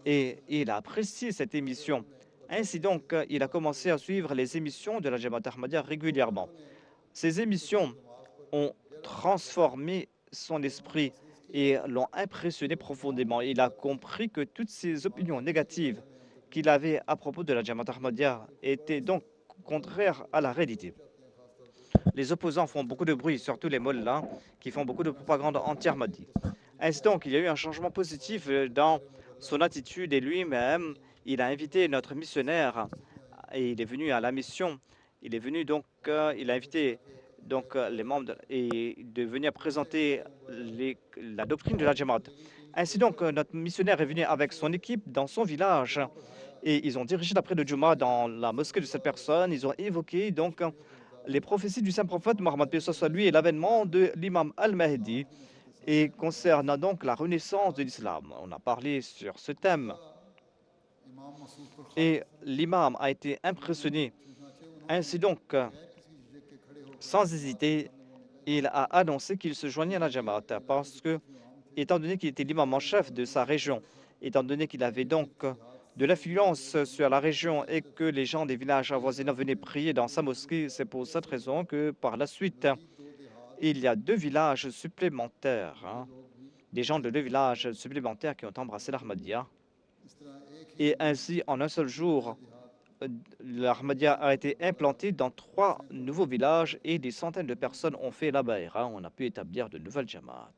Et il a apprécié cette émission. Ainsi donc, il a commencé à suivre les émissions de la Jamaat Ahmadiyya régulièrement. Ces émissions ont transformé son esprit et l'ont impressionné profondément. Il a compris que toutes ces opinions négatives qu'il avait à propos de la Jamaat Ahmadiyya étaient donc contraires à la réalité. Les opposants font beaucoup de bruit, surtout les mollahs, qui font beaucoup de propagande anti-Ahmadi. Ainsi donc, il y a eu un changement positif dans son attitude et lui-même, il a invité notre missionnaire et il est venu à la mission. Il est venu donc, il a invité donc les membres et de venir présenter la doctrine de la Jamaat. Ainsi donc, notre missionnaire est venu avec son équipe dans son village et ils ont dirigé l'après de Juma dans la mosquée de cette personne. Ils ont évoqué donc les prophéties du saint prophète Mohammed paix soit lui et l'avènement de l'imam Al-Mahdi et concernant donc la renaissance de l'islam. On a parlé sur ce thème et l'imam a été impressionné. Ainsi donc, sans hésiter, il a annoncé qu'il se joignait à la Jamaat parce que, étant donné qu'il était l'imam en chef de sa région, étant donné qu'il avait donc de l'influence sur la région et que les gens des villages avoisinants venaient prier dans sa mosquée, c'est pour cette raison que par la suite, il y a 2 villages supplémentaires, des gens de 2 villages supplémentaires qui ont embrassé l'Ahmadiyya. Et ainsi, en un seul jour, l'Ahmadiyya a été implanté dans 3 nouveaux villages et des centaines de personnes ont fait la baïra. On a pu établir de nouvelles jamaat.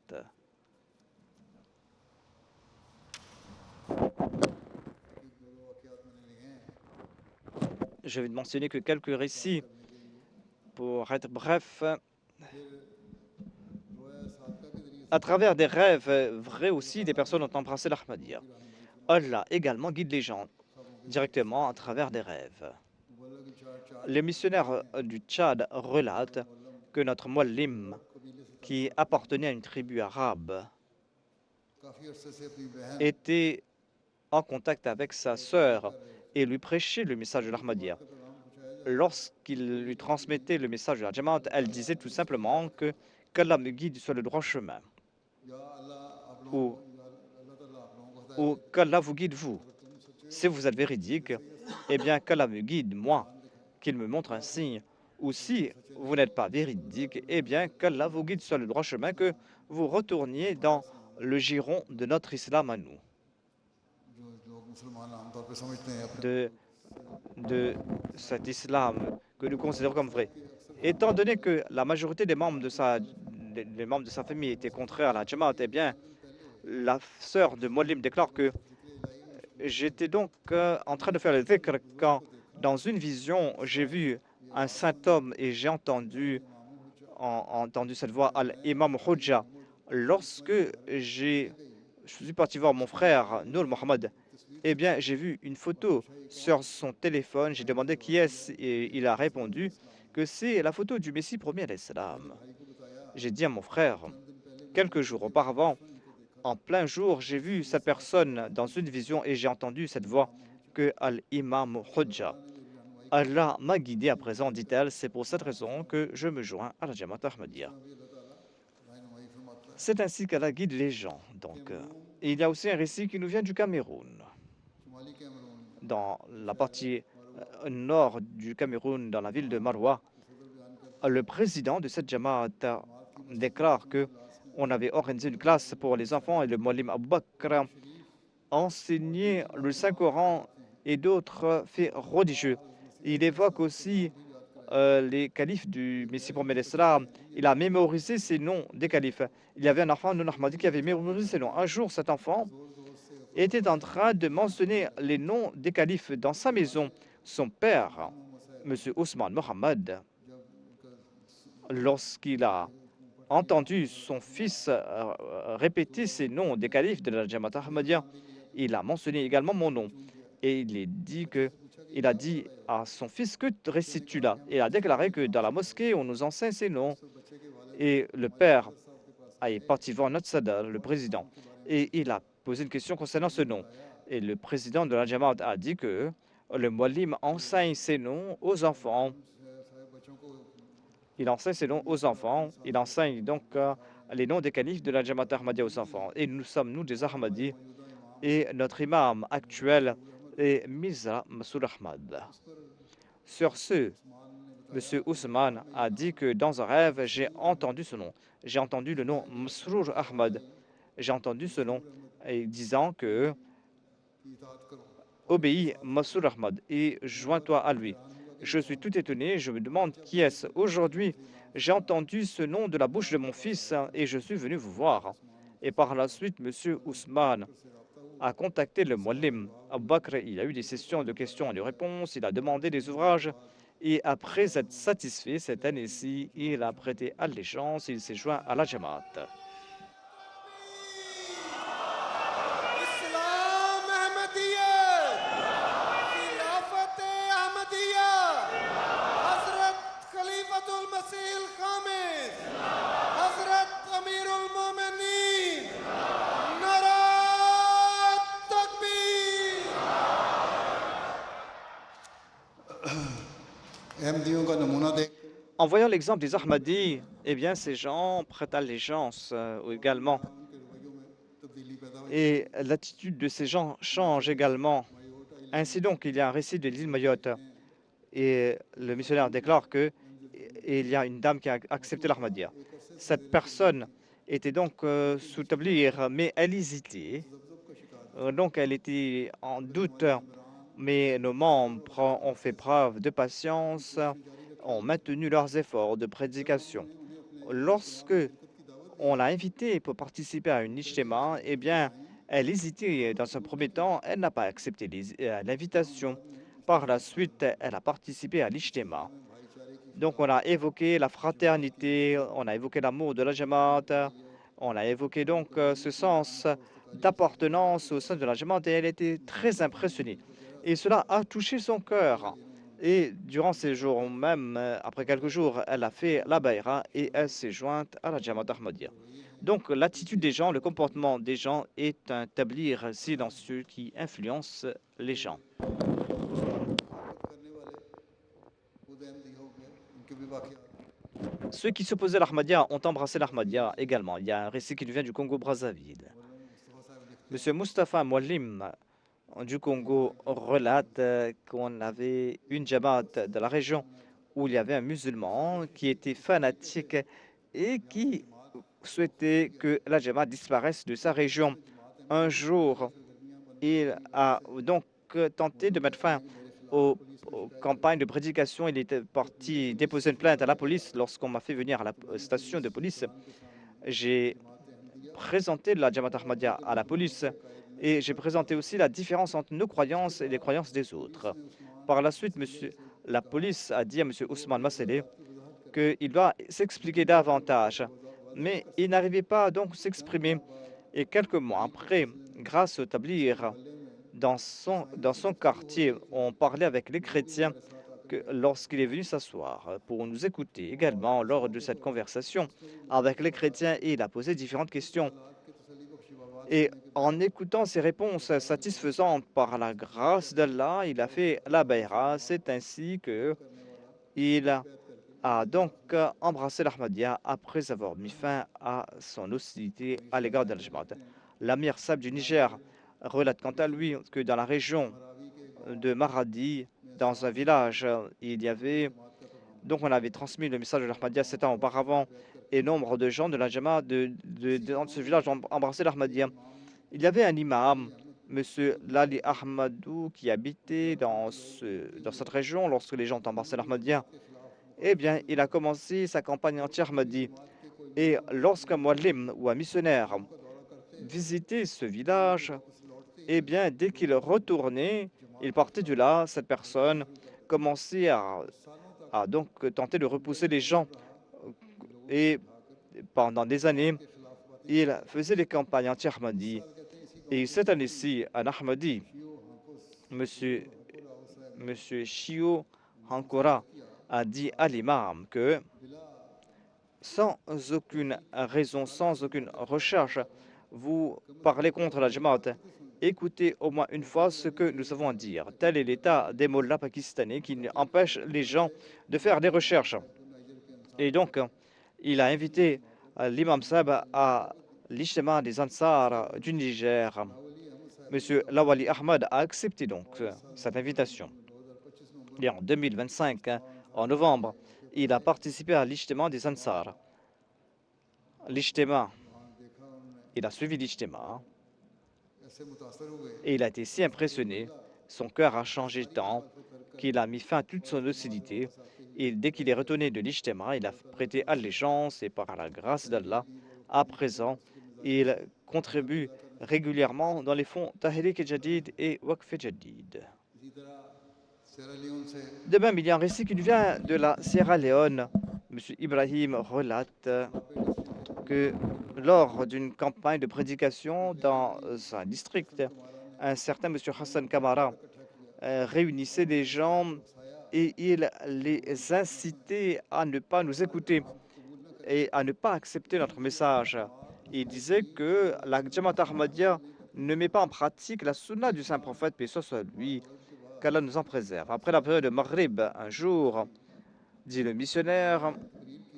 Je vais ne mentionner que quelques récits pour être bref. À travers des rêves vrais aussi, des personnes ont embrassé l'Ahmadiyya. Allah également guide les gens directement à travers des rêves. Les missionnaires du Tchad relatent que notre muallim, qui appartenait à une tribu arabe, était en contact avec sa sœur et lui prêchait le message de l'Ahmadiyya. Lorsqu'il lui transmettait le message de la Jamaat, elle disait tout simplement que qu'Allah me guide sur le droit chemin ou qu'Allah vous guide vous. Si vous êtes véridique, eh bien qu'Allah me guide moi, qu'il me montre un signe. Ou si vous n'êtes pas véridique, eh bien qu'Allah vous guide sur le droit chemin, que vous retourniez dans le giron de notre islam à nous. De cet islam que nous considérons comme vrai. Étant donné que la majorité des membres de sa famille étaient contraires à la Jamaat, eh bien, la sœur de Muallim déclare que j'étais donc en train de faire le dhikr quand, dans une vision, j'ai vu un saint homme et j'ai entendu cette voix, Al-Imam Hujja. Lorsque je suis parti voir mon frère, Nour Mohammed, eh bien, j'ai vu une photo sur son téléphone. J'ai demandé qui est-ce et il a répondu que c'est la photo du Messie premier à l'Islam. J'ai dit à mon frère, quelques jours auparavant, en plein jour, j'ai vu cette personne dans une vision et j'ai entendu cette voix que Al-Imam Hujja. Allah m'a guidé à présent, dit-elle, c'est pour cette raison que je me joins à la Jamaat Ahmadiyya. C'est ainsi qu'Allah guide les gens. Donc, et il y a aussi un récit qui nous vient du Cameroun. Dans la partie nord du Cameroun, dans la ville de Maroua, le président de cette Jamaat déclare que on avait organisé une classe pour les enfants et le Muallim Abu Bakr enseignait le Saint-Coran et d'autres faits religieux. Il évoque aussi les califes du Messie premier l'Islam. Il a mémorisé ces noms des califes. Il y avait un enfant non ahmadi qui avait mémorisé ces noms. Un jour, cet enfant était en train de mentionner les noms des califes dans sa maison. Son père, M. Ousmane Mohammed, lorsqu'il a entendu son fils répéter ces noms des califes de la Jamaat Ahmadiyya, il a mentionné également mon nom. Et il a dit à son fils, que récites-tu là? Et il a déclaré que dans la mosquée, on nous enseigne ces noms. Et le père est parti voir notre Sadr, le président, et il a posé une question concernant ce nom. Et le président de la Jamaat a dit que le Muallim enseigne ces noms aux enfants. Il enseigne ces noms aux enfants. Il enseigne donc les noms des califes de la Jamaat Ahmadiyya aux enfants. Et nous sommes, nous, des Ahmadis. Et notre imam actuel est Mirza Masroor Ahmad. Sur ce, M. Ousmane a dit que dans un rêve, j'ai entendu ce nom. J'ai entendu le nom Masroor Ahmad. J'ai entendu ce nom et disant que obéis Masroor Ahmad et joins-toi à lui. Je suis tout étonné, je me demande qui est-ce. Aujourd'hui, j'ai entendu ce nom de la bouche de mon fils et je suis venu vous voir. Et par la suite, M. Ousmane a contacté le Muallim Abu Bakr. Il a eu des sessions de questions et de réponses. Il a demandé des ouvrages. Et après être satisfait cette année-ci, il a prêté allégeance. Il s'est joint à la Jamaat. इस्लाम अहमदियत खिलाफत अहमदिया हजरत खलीफतुल मसीह खामिस हजरत अमीरुल मोमिनीन नारा तकबीर अहमदियों का नमूना देख En voyant l'exemple des Ahmadis, eh bien, ces gens prêtent allégeance également. उनके रवैयों में तब्दीली पैदा हुई Et l'attitude de ces gens change également. Ainsi donc, il y a un récit de l'île Mayotte. Et le missionnaire déclare que il y a une dame qui a accepté l'Ahmadiyya. Cette personne était donc sous tablir, mais elle hésitait. Donc, elle était en doute. Mais nos membres ont fait preuve de patience, ont maintenu leurs efforts de prédication. Lorsque on l'a invitée pour participer à une ijtima, eh bien, elle hésitait dans un premier temps, elle n'a pas accepté l'invitation. Par la suite, elle a participé à l'ijtima. Donc, on a évoqué la fraternité, on a évoqué l'amour de la Jamaat, on a évoqué donc ce sens d'appartenance au sein de la Jamaat et elle était très impressionnée. Et cela a touché son cœur. Et durant ces jours même, après quelques jours, elle a fait la Bayra et elle s'est jointe à la Jamaat Ahmadiyya. Donc, l'attitude des gens, le comportement des gens est un tablir silencieux qui influence les gens. करने वाले खुद अहमदी हो गए उनके भी वाकयात Ceux qui s'opposaient à l'Ahmadiyya ont embrassé l'Ahmadiyya également. Il y a un récit qui nous vient du Congo-Brazzaville. Monsieur Mustafa Mouallim du Congo relate qu'on avait une Jamaat de la région où il y avait un musulman qui était fanatique et qui souhaitait que la Jamaat disparaisse de sa région. Un jour, il a donc tenté de mettre fin aux campagnes de prédication. Il était parti déposer une plainte à la police. Lorsqu'on m'a fait venir à la station de police, j'ai présenté la Jamaat Ahmadiyya à la police et j'ai présenté aussi la différence entre nos croyances et les croyances des autres. Par la suite, la police a dit à M. Ousmane Masselé qu'il doit s'expliquer davantage, mais il n'arrivait pas donc à s'exprimer. Et quelques mois après, grâce au tablir, dans son quartier, on parlait avec les chrétiens que lorsqu'il est venu s'asseoir pour nous écouter également lors de cette conversation avec les chrétiens, et il a posé différentes questions. Et en écoutant ces réponses satisfaisantes par la grâce d'Allah, il a fait la bayra. C'est ainsi que il a donc embrassé l'Ahmadiyya après avoir mis fin à son hostilité à l'égard de la Jamaat. L'Amir Sab du Niger relate quant à lui que dans la région de Maradi, dans un village, il y avait, donc on avait transmis le message de l'Ahmadiyya 7 ans auparavant, et nombre de gens de la Jamaat dans ce village ont embrassé l'Ahmadiyya. Il y avait un imam, M. Lali Ahmadou, qui habitait dans cette région lorsque les gens ont embrassé l'Ahmadiyya. Eh bien, il a commencé sa campagne anti-Ahmadi. Et lorsqu'un muallim ou un missionnaire visitait ce village, eh bien, dès qu'il retournait, il partait de là, cette personne commençait à donc tenter de repousser les gens. Et pendant des années, il faisait des campagnes anti-Ahmadi. Et cette année-ci, un Ahmadi, M. Shio Hankora, a dit à l'imam que sans aucune raison, sans aucune recherche, vous parlez contre la Jamaat. Écoutez au moins une fois ce que nous avons à dire. Tel est l'état des mollahs pakistanais qui empêchent les gens de faire des recherches. Et donc, il a invité l'imam Sab à l'ijtima des Ansar du Niger. Monsieur Lawali Ahmad a accepté donc cette invitation. Et en 2025, en novembre, il a participé à l'ijtima des Ansar. L'ijtima, il a suivi l'ijtima et il a été si impressionné, son cœur a changé tant qu'il a mis fin à toute son hostilité. Et dès qu'il est retourné de l'ijtima, il a prêté allégeance et par la grâce d'Allah, à présent, il contribue régulièrement dans les fonds Tahrik Jadid et Waqf Jadid. इसी तरह सेरा लियोन से De même, il y a un récit qui nous vient de la Sierra Leone. M. Ibrahim relate que lors d'une campagne de prédication dans un district, un certain M. Hassan Kamara réunissait des gens et il les incitait à ne pas nous écouter et à ne pas accepter notre message. Il disait que la Jamaat Ahmadiyya ne met pas en pratique la sunna du saint prophète, paix soit lui, qu'Allah nous en préserve. Après la période de Maghrib, un jour, dit le missionnaire,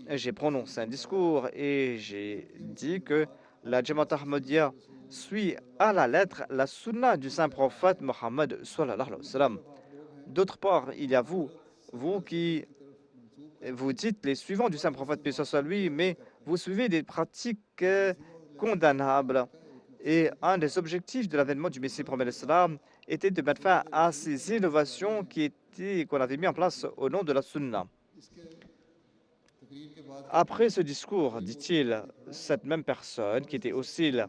j'ai prononcé un discours et j'ai dit que la Jamaat Ahmadiyya suit à la lettre la sunna du saint prophète Mohammed sallallahu alayhi wa sallam. D'autre part, il y a vous qui vous dites les suivants du saint prophète, paix soit lui, mais vous suivez des pratiques condamnables. Et un des objectifs de l'avènement du Messie promet l'Islam était de mettre fin à ces innovations qu'on avait mis en place au nom de la sunna. Après ce discours, dit-il, cette même personne qui était hostile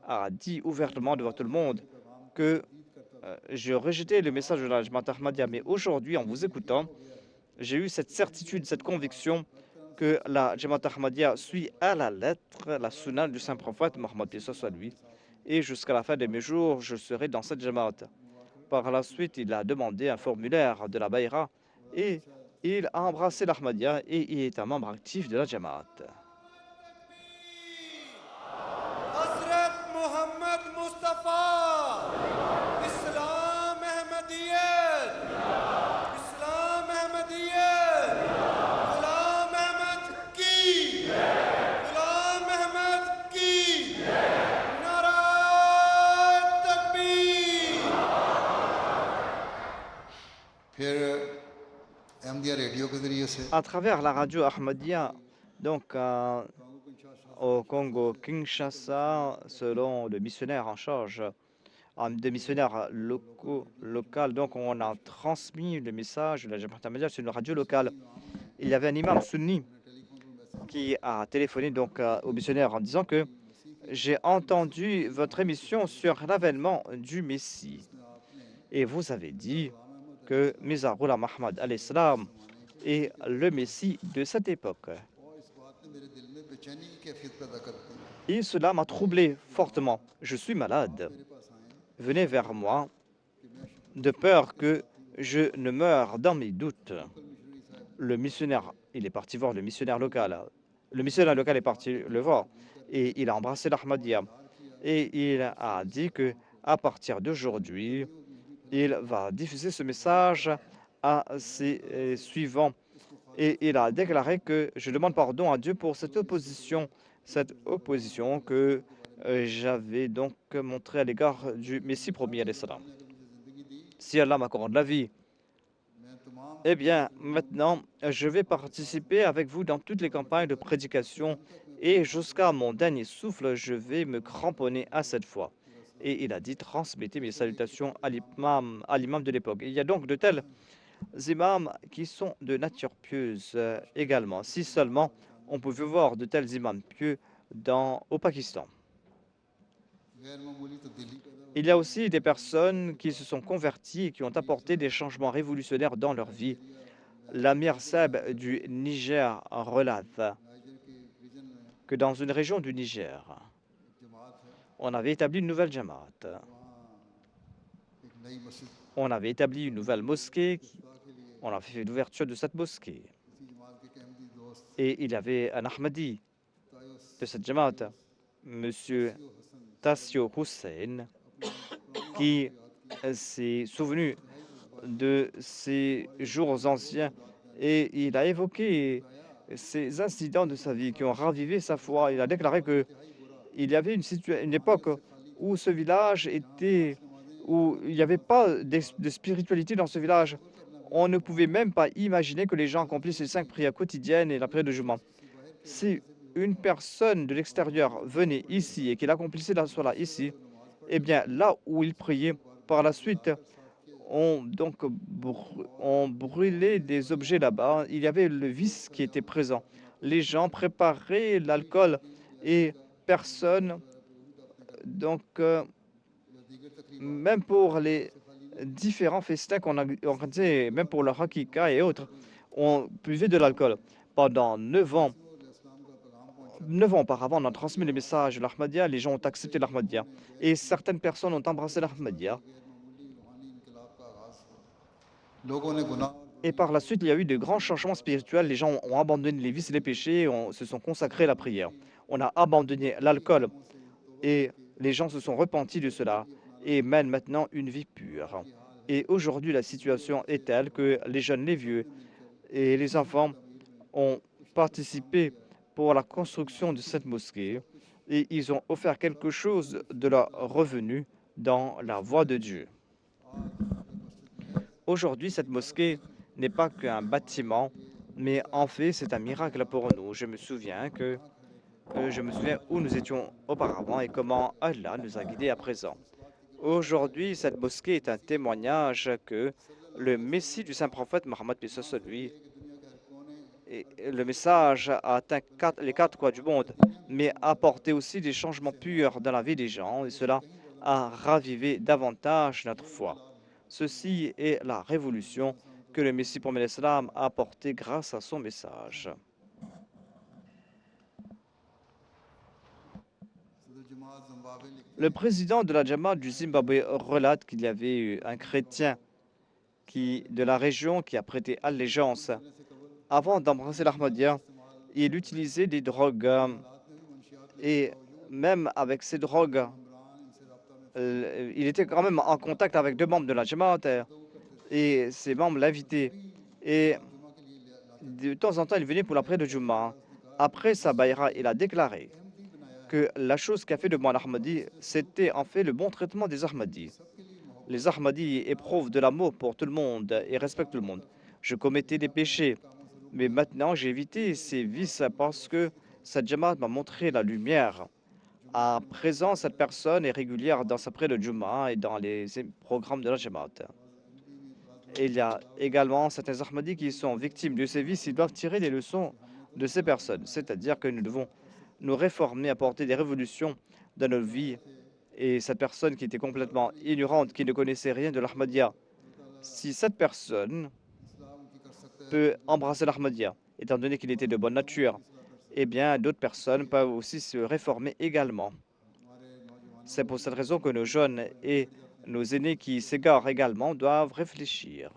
a dit ouvertement devant tout le monde que je rejetais le message de la Jamaat Ahmadiyya. Mais aujourd'hui, en vous écoutant, j'ai eu cette certitude, cette conviction que la Jamaat Ahmadiyya suit à la lettre la sunna du saint prophète Mohammed soit lui. Et jusqu'à la fin de mes jours, je serai dans cette Jamaat. Par la suite, il a demandé un formulaire de la Bayra et il a embrassé l'Ahmadiyya et il est un membre actif de la Jamaat. Hazrat Muhammad Mustafa, Islam Ahmadiyyat, Islam Ahmadiyyat, Ghulam Ahmad ki, Ghulam Ahmad ki, Nara Takbir. फिर अहमदिया रेडियो के ज़रिए से À travers la radio Ahmadiyya, donc au Congo Kinshasa, selon le missionnaire en charge, des missionnaires locaux, donc on a transmis le message de la Jamaat Ahmadiyya sur une radio locale. Il y avait un imam sunni qui a téléphoné donc au missionnaire en disant que j'ai entendu votre émission sur l'avènement du Messie et vous avez dit que Mirza Ghulam Ahmad al-Islam est le Messie de cette époque. और इस बात ने मेरे दिल में बेचैनी की कैफियत पैदा कर दी Et cela m'a troublé fortement. Je suis malade. मेरे पास आए Venez vers moi de peur que je ne meure dans mes doutes. Le missionnaire, il est parti voir le missionnaire local. Le missionnaire local est parti le voir et il a embrassé l'Ahmadiyya. Et il a dit que à partir d'aujourd'hui, il va diffuser ce message à ses suivants. Et il a déclaré que je demande pardon à Dieu pour cette opposition que j'avais donc montrée à l'égard du Messie promis alayhi salam. Si Allah m'accorde la vie, eh bien, maintenant, je vais participer avec vous dans toutes les campagnes de prédication et jusqu'à mon dernier souffle, je vais me cramponner à cette foi. Et il a dit, transmettez mes salutations à l'imam de l'époque. Il y a donc de tels imams qui sont de nature pieuse également. Si seulement on pouvait voir de tels imams pieux au Pakistan. गैर मामूली तब्दीली पैदा Il y a aussi des personnes qui se sont converties et qui ont apporté des changements révolutionnaires dans leur vie. L'Amir Seb du Niger relate niger के एक रीजन में que dans une région du Niger, जमात है on avait établi une nouvelle Jamaat. वहाँ एक नई मस्जिद On avait établi une nouvelle mosquée. खुदा के लिए On a fait l'ouverture de cette mosquée. इसी जमात के एक अहमदी दोस्त Et il y avait un Ahmadi तायस de cette Jamaat, Monsieur Tassio Hussein, qui s'est souvenu de ses jours anciens et il a évoqué ces incidents de sa vie qui ont ravivé sa foi. Il a déclaré que il y avait une époque où ce village était, où il n'y avait pas de spiritualité dans ce village. On ne pouvait même pas imaginer que les gens accomplissent les 5 prières quotidiennes et la prière de Juma. Si une personne de l'extérieur venait ici et qu'il accomplissait la sola ici, eh bien là où il priait, par la suite, on brûlait des objets là-bas. Il y avait le vice qui était présent. Les gens préparaient l'alcool et personne Donc, même pour les différents festins qu'on a organisés, même pour le Hakika et autres, on buvait de l'alcool. Pendant 9 ans, 9 ans auparavant, on a transmis le message de l'Ahmadiyya, les gens ont accepté l'Ahmadiyya. Et certaines personnes ont embrassé l'Ahmadiyya. लोगों ने गुनाह Et par la suite, il y a eu de grands changements spirituels. Les gens ont abandonné les vices et les péchés, se sont consacrés à la prière. On a abandonné l'alcool et les gens se sont repentis de cela et mènent maintenant une vie pure. Et aujourd'hui, la situation est telle que les jeunes, les vieux et les enfants ont participé pour la construction de cette mosquée et ils ont offert quelque chose de leur revenu dans la voie de Dieu. Aujourd'hui, cette mosquée n'est pas qu'un bâtiment, mais en fait, c'est un miracle pour nous. Je me souviens où nous étions auparavant et comment Allah nous a guidés à présent. Aujourd'hui, cette mosquée est un témoignage que le Messie du Saint-Prophète Mohammed, paix sur lui, et le message a atteint les 4 coins du monde, mais a apporté aussi des changements purs dans la vie des gens et cela a ravivé davantage notre foi. Ceci est la révolution que le Messie pour l'Islam a apportée grâce à son message. Le président de la Jamaat du Zimbabwe relate qu'il y avait eu un chrétien de la région qui a prêté allégeance. Avant d'embrasser l'Ahmadiyya, il utilisait des drogues et même avec ces drogues, il était quand même en contact avec 2 membres de la Jamaat et ces membres l'invitaient. Et de temps en temps, il venait pour la prière de Jum'ah. Après sa bayra, il a déclaré que la chose qu'a fait de moi l'Ahmadi, c'était en fait le bon traitement des Ahmadis. Les Ahmadis éprouvent de l'amour pour tout le monde et respectent tout le monde. Je commettais des péchés, mais maintenant j'ai évité ces vices parce que cette Jamaat m'a montré la lumière. À présent, cette personne est régulière dans sa prière de Jum'ah et dans les programmes de la Jamaat. Il y a également certains Ahmadis qui sont victimes de ces vices. Ils doivent tirer des leçons de ces personnes. C'est-à-dire que nous devons nous réformer, apporter des révolutions dans nos vies. Et cette personne qui était complètement ignorante, qui ne connaissait rien de l'Ahmadiyya, si cette personne peut embrasser l'Ahmadiyya, étant donné qu'il était de bonne nature, eh bien, d'autres personnes peuvent aussi se réformer également. C'est pour cette raison que nos jeunes et nos aînés qui s'égarent également doivent réfléchir.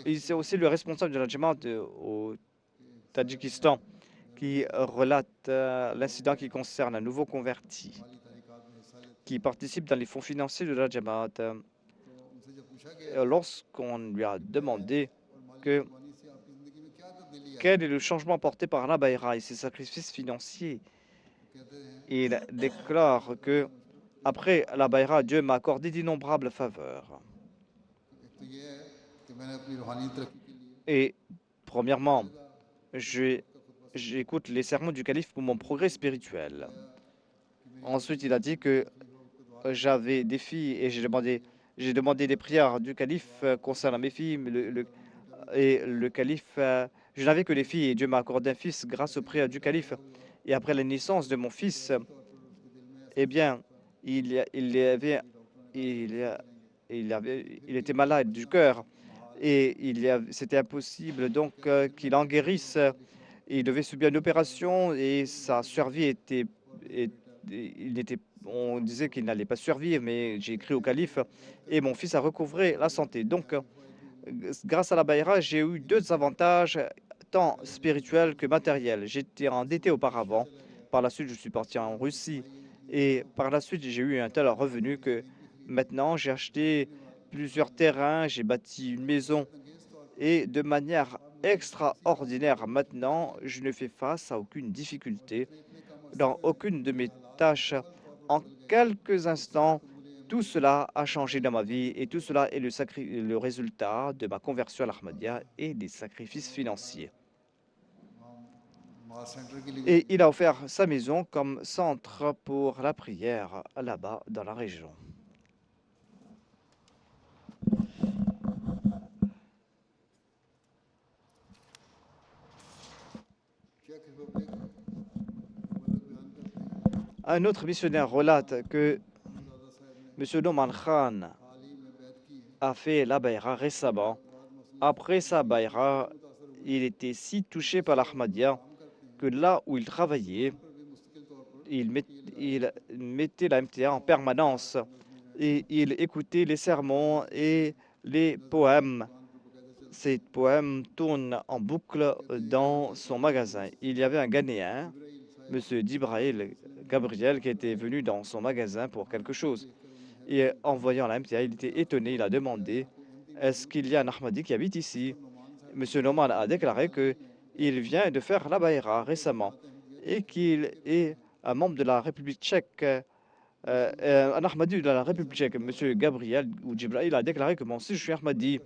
Et c'est aussi le responsable de la Jamaat au Tadjikistan qui relate l'incident qui concerne un nouveau converti qui participe dans les fonds financiers de la Jamaat. Lorsqu'on lui a demandé quel est le changement apporté par la Bayra et ses sacrifices financiers, il déclare que après la Bayra, Dieu m'a accordé d'innombrables faveurs. Et premièrement, j'écoute les sermons du calife pour mon progrès spirituel. Ensuite, il a dit que j'avais des filles et j'ai demandé des prières du calife concernant mes filles. Et le calife, je n'avais que les filles et Dieu m'a accordé un fils grâce aux prières du calife. Et après la naissance de mon fils, eh bien, il était malade du cœur et c'était impossible donc qu'il en guérisse. Il devait subir une opération et sa survie on disait qu'il n'allait pas survivre, mais j'ai écrit au calife et mon fils a recouvré la santé. Donc, grâce à la Bayra, j'ai eu 2 avantages, tant spirituels que matériels. J'étais endetté auparavant. Par la suite, je suis parti en Russie. Et par la suite, j'ai eu un tel revenu que maintenant, j'ai acheté plusieurs terrains, j'ai bâti une maison. Et de manière extraordinaire, maintenant, je ne fais face à aucune difficulté dans aucune de mes tâches. En quelques instants, tout cela a changé dans ma vie et tout cela est le résultat de ma conversion à l'Ahmadiyya et des sacrifices financiers. Et il a offert sa maison comme centre pour la prière là-bas dans la région. Un autre missionnaire relate que M. Nouman Khan a fait la Bayra récemment. Après sa Bayra, il était si touché par l'Ahmadiyya que là où il travaillait, il mettait la MTA en permanence et il écoutait les sermons et les poèmes. Ces poèmes tournent en boucle dans son magasin. Il y avait un Ghanéen, M. Dibrail Gabriel, qui était venu dans son magasin pour quelque chose. Et en voyant la MTA, il était étonné. Il a demandé « Est-ce qu'il y a un Ahmadi qui habite ici ?» M. Noman a déclaré qu'il vient de faire la Bayra récemment et qu'il est un membre de la République tchèque, un Ahmadi de la République tchèque. M. Gabriel ou Jibrail a déclaré que moi aussi je suis Ahmadi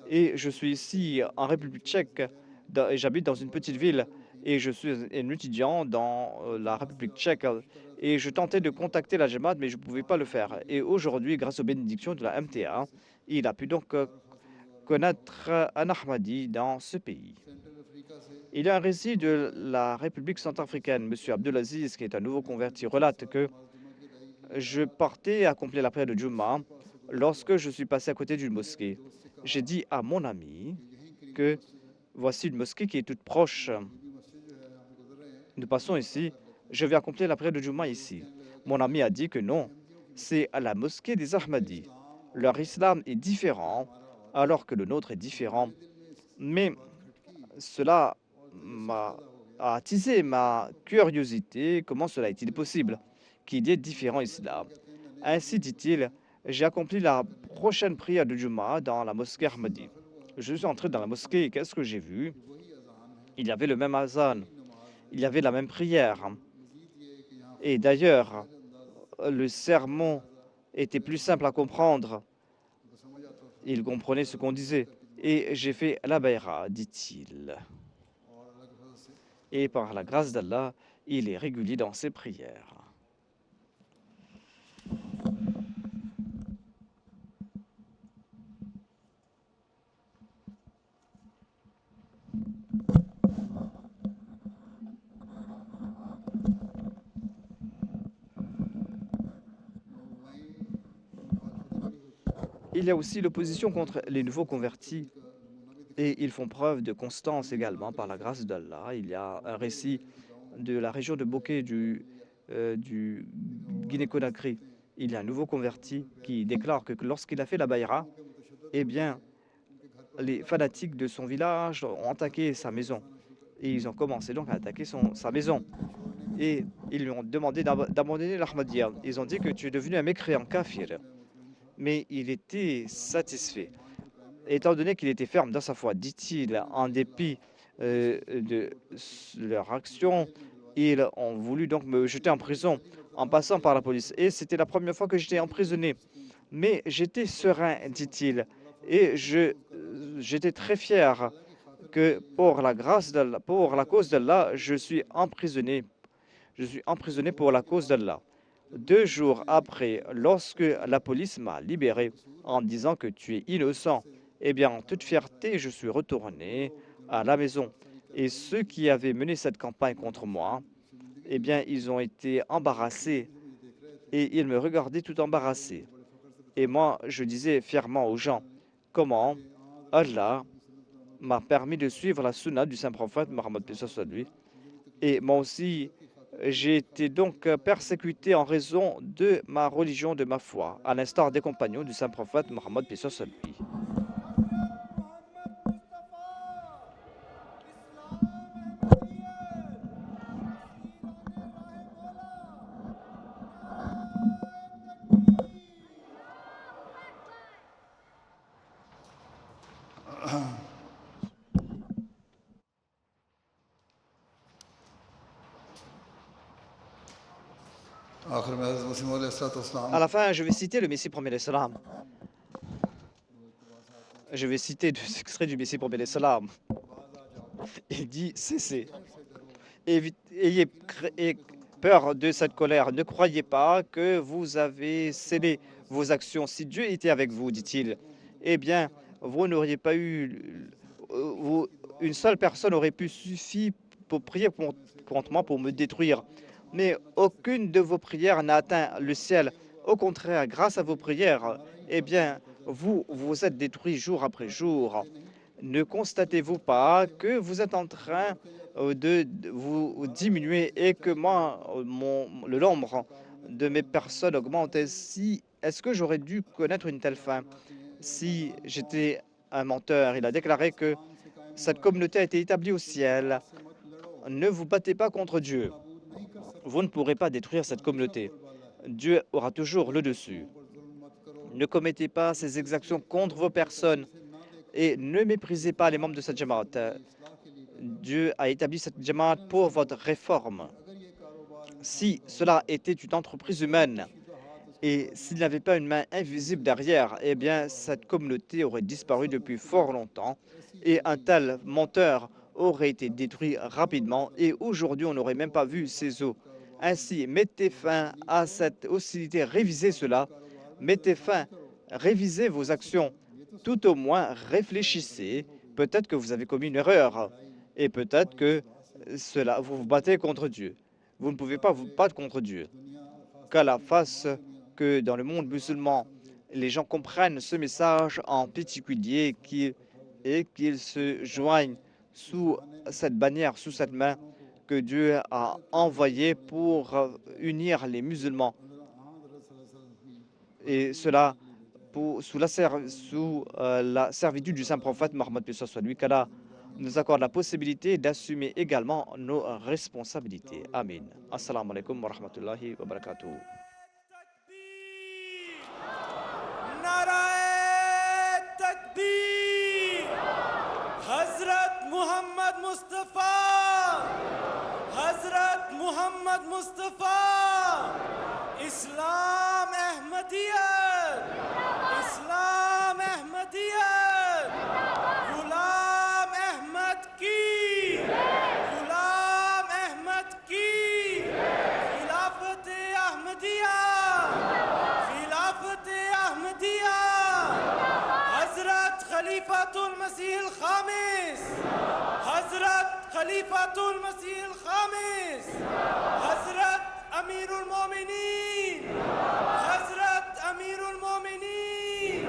et je suis ici en République tchèque et j'habite dans une petite ville et je suis un étudiant dans la République tchèque et je tentais de contacter la Jamaat mais je ne pouvais pas le faire. Et aujourd'hui, grâce aux bénédictions de la MTA, il a pu donc connaître un Ahmadi dans ce pays. Il y a un récit de la République centrafricaine. M. Abdelaziz, qui est un nouveau converti, relate que je partais accomplir la prière de Juma lorsque je suis passé à côté d'une mosquée. J'ai dit à mon ami que voici une mosquée qui est toute proche. Nous passons ici. Je vais accomplir la prière de Juma ici. Mon ami a dit que non, c'est à la mosquée des Ahmadis. Leur islam est différent alors que le nôtre est différent. Mais cela a attisé ma curiosité. Comment cela est-il possible qu'il y ait différents islams? Ainsi, dit-il, j'ai accompli la prochaine prière de Juma dans la mosquée Ahmadi. Je suis entré dans la mosquée et qu'est-ce que j'ai vu? Il y avait le même azan, il y avait la même prière. Et d'ailleurs, le sermon était plus simple à comprendre. Il comprenait ce qu'on disait. Et j'ai fait la Bayra, dit-il. Et par la grâce d'Allah, il est régulier dans ses prières. Il y a aussi l'opposition contre les nouveaux convertis et ils font preuve de constance également par la grâce d'Allah. Il y a un récit de la région de Bokeh du Guinée-Conakry. Il y a un nouveau converti qui déclare que lorsqu'il a fait la Bayra, eh bien, les fanatiques de son village ont attaqué sa maison. Et ils ont commencé donc à attaquer sa maison. Et ils lui ont demandé d'abandonner l'Ahmadiyya. Ils ont dit que tu es devenu un mécréant kafir. Mais il était satisfait. Étant donné qu'il était ferme dans sa foi, dit-il, en dépit de leur action, ils ont voulu donc me jeter en prison en passant par la police. Et c'était la première fois que j'étais emprisonné. Mais j'étais serein, dit-il. Et j'étais très fier que pour la grâce d'Allah, pour la cause d'Allah, je suis emprisonné. Je suis emprisonné pour la cause d'Allah. 2 jours après, lorsque la police m'a libéré en disant que tu es innocent, eh bien, en toute fierté, je suis retourné à la maison. Et ceux qui avaient mené cette campagne contre moi, eh bien, ils ont été embarrassés et ils me regardaient tout embarrassés. Et moi, je disais fièrement aux gens, comment Allah m'a permis de suivre la sunna du Saint-Prophète Mohammed lui. Et moi aussi, j'ai été donc persécuté en raison de ma religion, de ma foi, à l'instar des compagnons du Saint-Prophète Mohammed lui. À la fin, je vais citer le Messie premier l'Islam. Je vais citer deux extraits du Messie premier l'Islam. Il dit « Cessez. Ayez peur de cette colère. Ne croyez pas que vous avez scellé vos actions. Si Dieu était avec vous, dit-il, eh bien, vous n'auriez pas eu... une seule personne aurait pu suffire pour prier contre moi, pour me détruire. Mais aucune de vos prières n'a atteint le ciel. Au contraire, grâce à vos prières, eh bien, vous vous êtes détruits jour après jour. Ne constatez-vous pas que vous êtes en train de vous diminuer et que moi, le nombre de mes personnes augmente? Est-ce que j'aurais dû connaître une telle fin si j'étais un menteur? Il a déclaré que cette communauté a été établie au ciel. Ne vous battez pas contre Dieu. Vous ne pourrez pas détruire cette communauté. Dieu aura toujours le dessus. Ne commettez pas ces exactions contre vos personnes et ne méprisez pas les membres de cette Jamaat. Dieu a établi cette Jamaat pour votre réforme. Si cela était une entreprise humaine et s'il n'y avait pas une main invisible derrière, eh bien, cette communauté aurait disparu depuis fort longtemps et un tel menteur aurait été détruit rapidement et aujourd'hui, on n'aurait même pas vu ses os. Ainsi, mettez fin à cette hostilité, révisez cela, mettez fin, révisez vos actions, tout au moins réfléchissez, peut-être que vous avez commis une erreur et peut-être que vous vous battez contre Dieu. Vous ne pouvez pas vous battre contre Dieu. Qu'à la face que dans le monde musulman, les gens comprennent ce message en particulier et qu'ils se joignent sous cette bannière, sous cette main que Dieu a envoyée pour unir les musulmans. Et cela sous la servitude du saint prophète Mohammed soit lui, qu'Allah nous accorde la possibilité d'assumer également nos responsabilités. Amin. Assalamu alaikum wa rahmatullahi wa barakatuh. नाराए तकबीर हजरत मोहम्मद मुस्तफा हजरत मोहम्मद मुस्तफा इस्लाम अहमदियत इस्लाम अहमदियत गुलाम अहमद की गुलाम अहमद की खिलाफत अहमदिया खिलाफत अहमदिया हजरत खलीफातुल मसीह अल खामिस हजरत खलीफातुल मसीह अल खामिस हजरत अमीरुल मोमिनीन हजरत अमीरुल मोमिनीन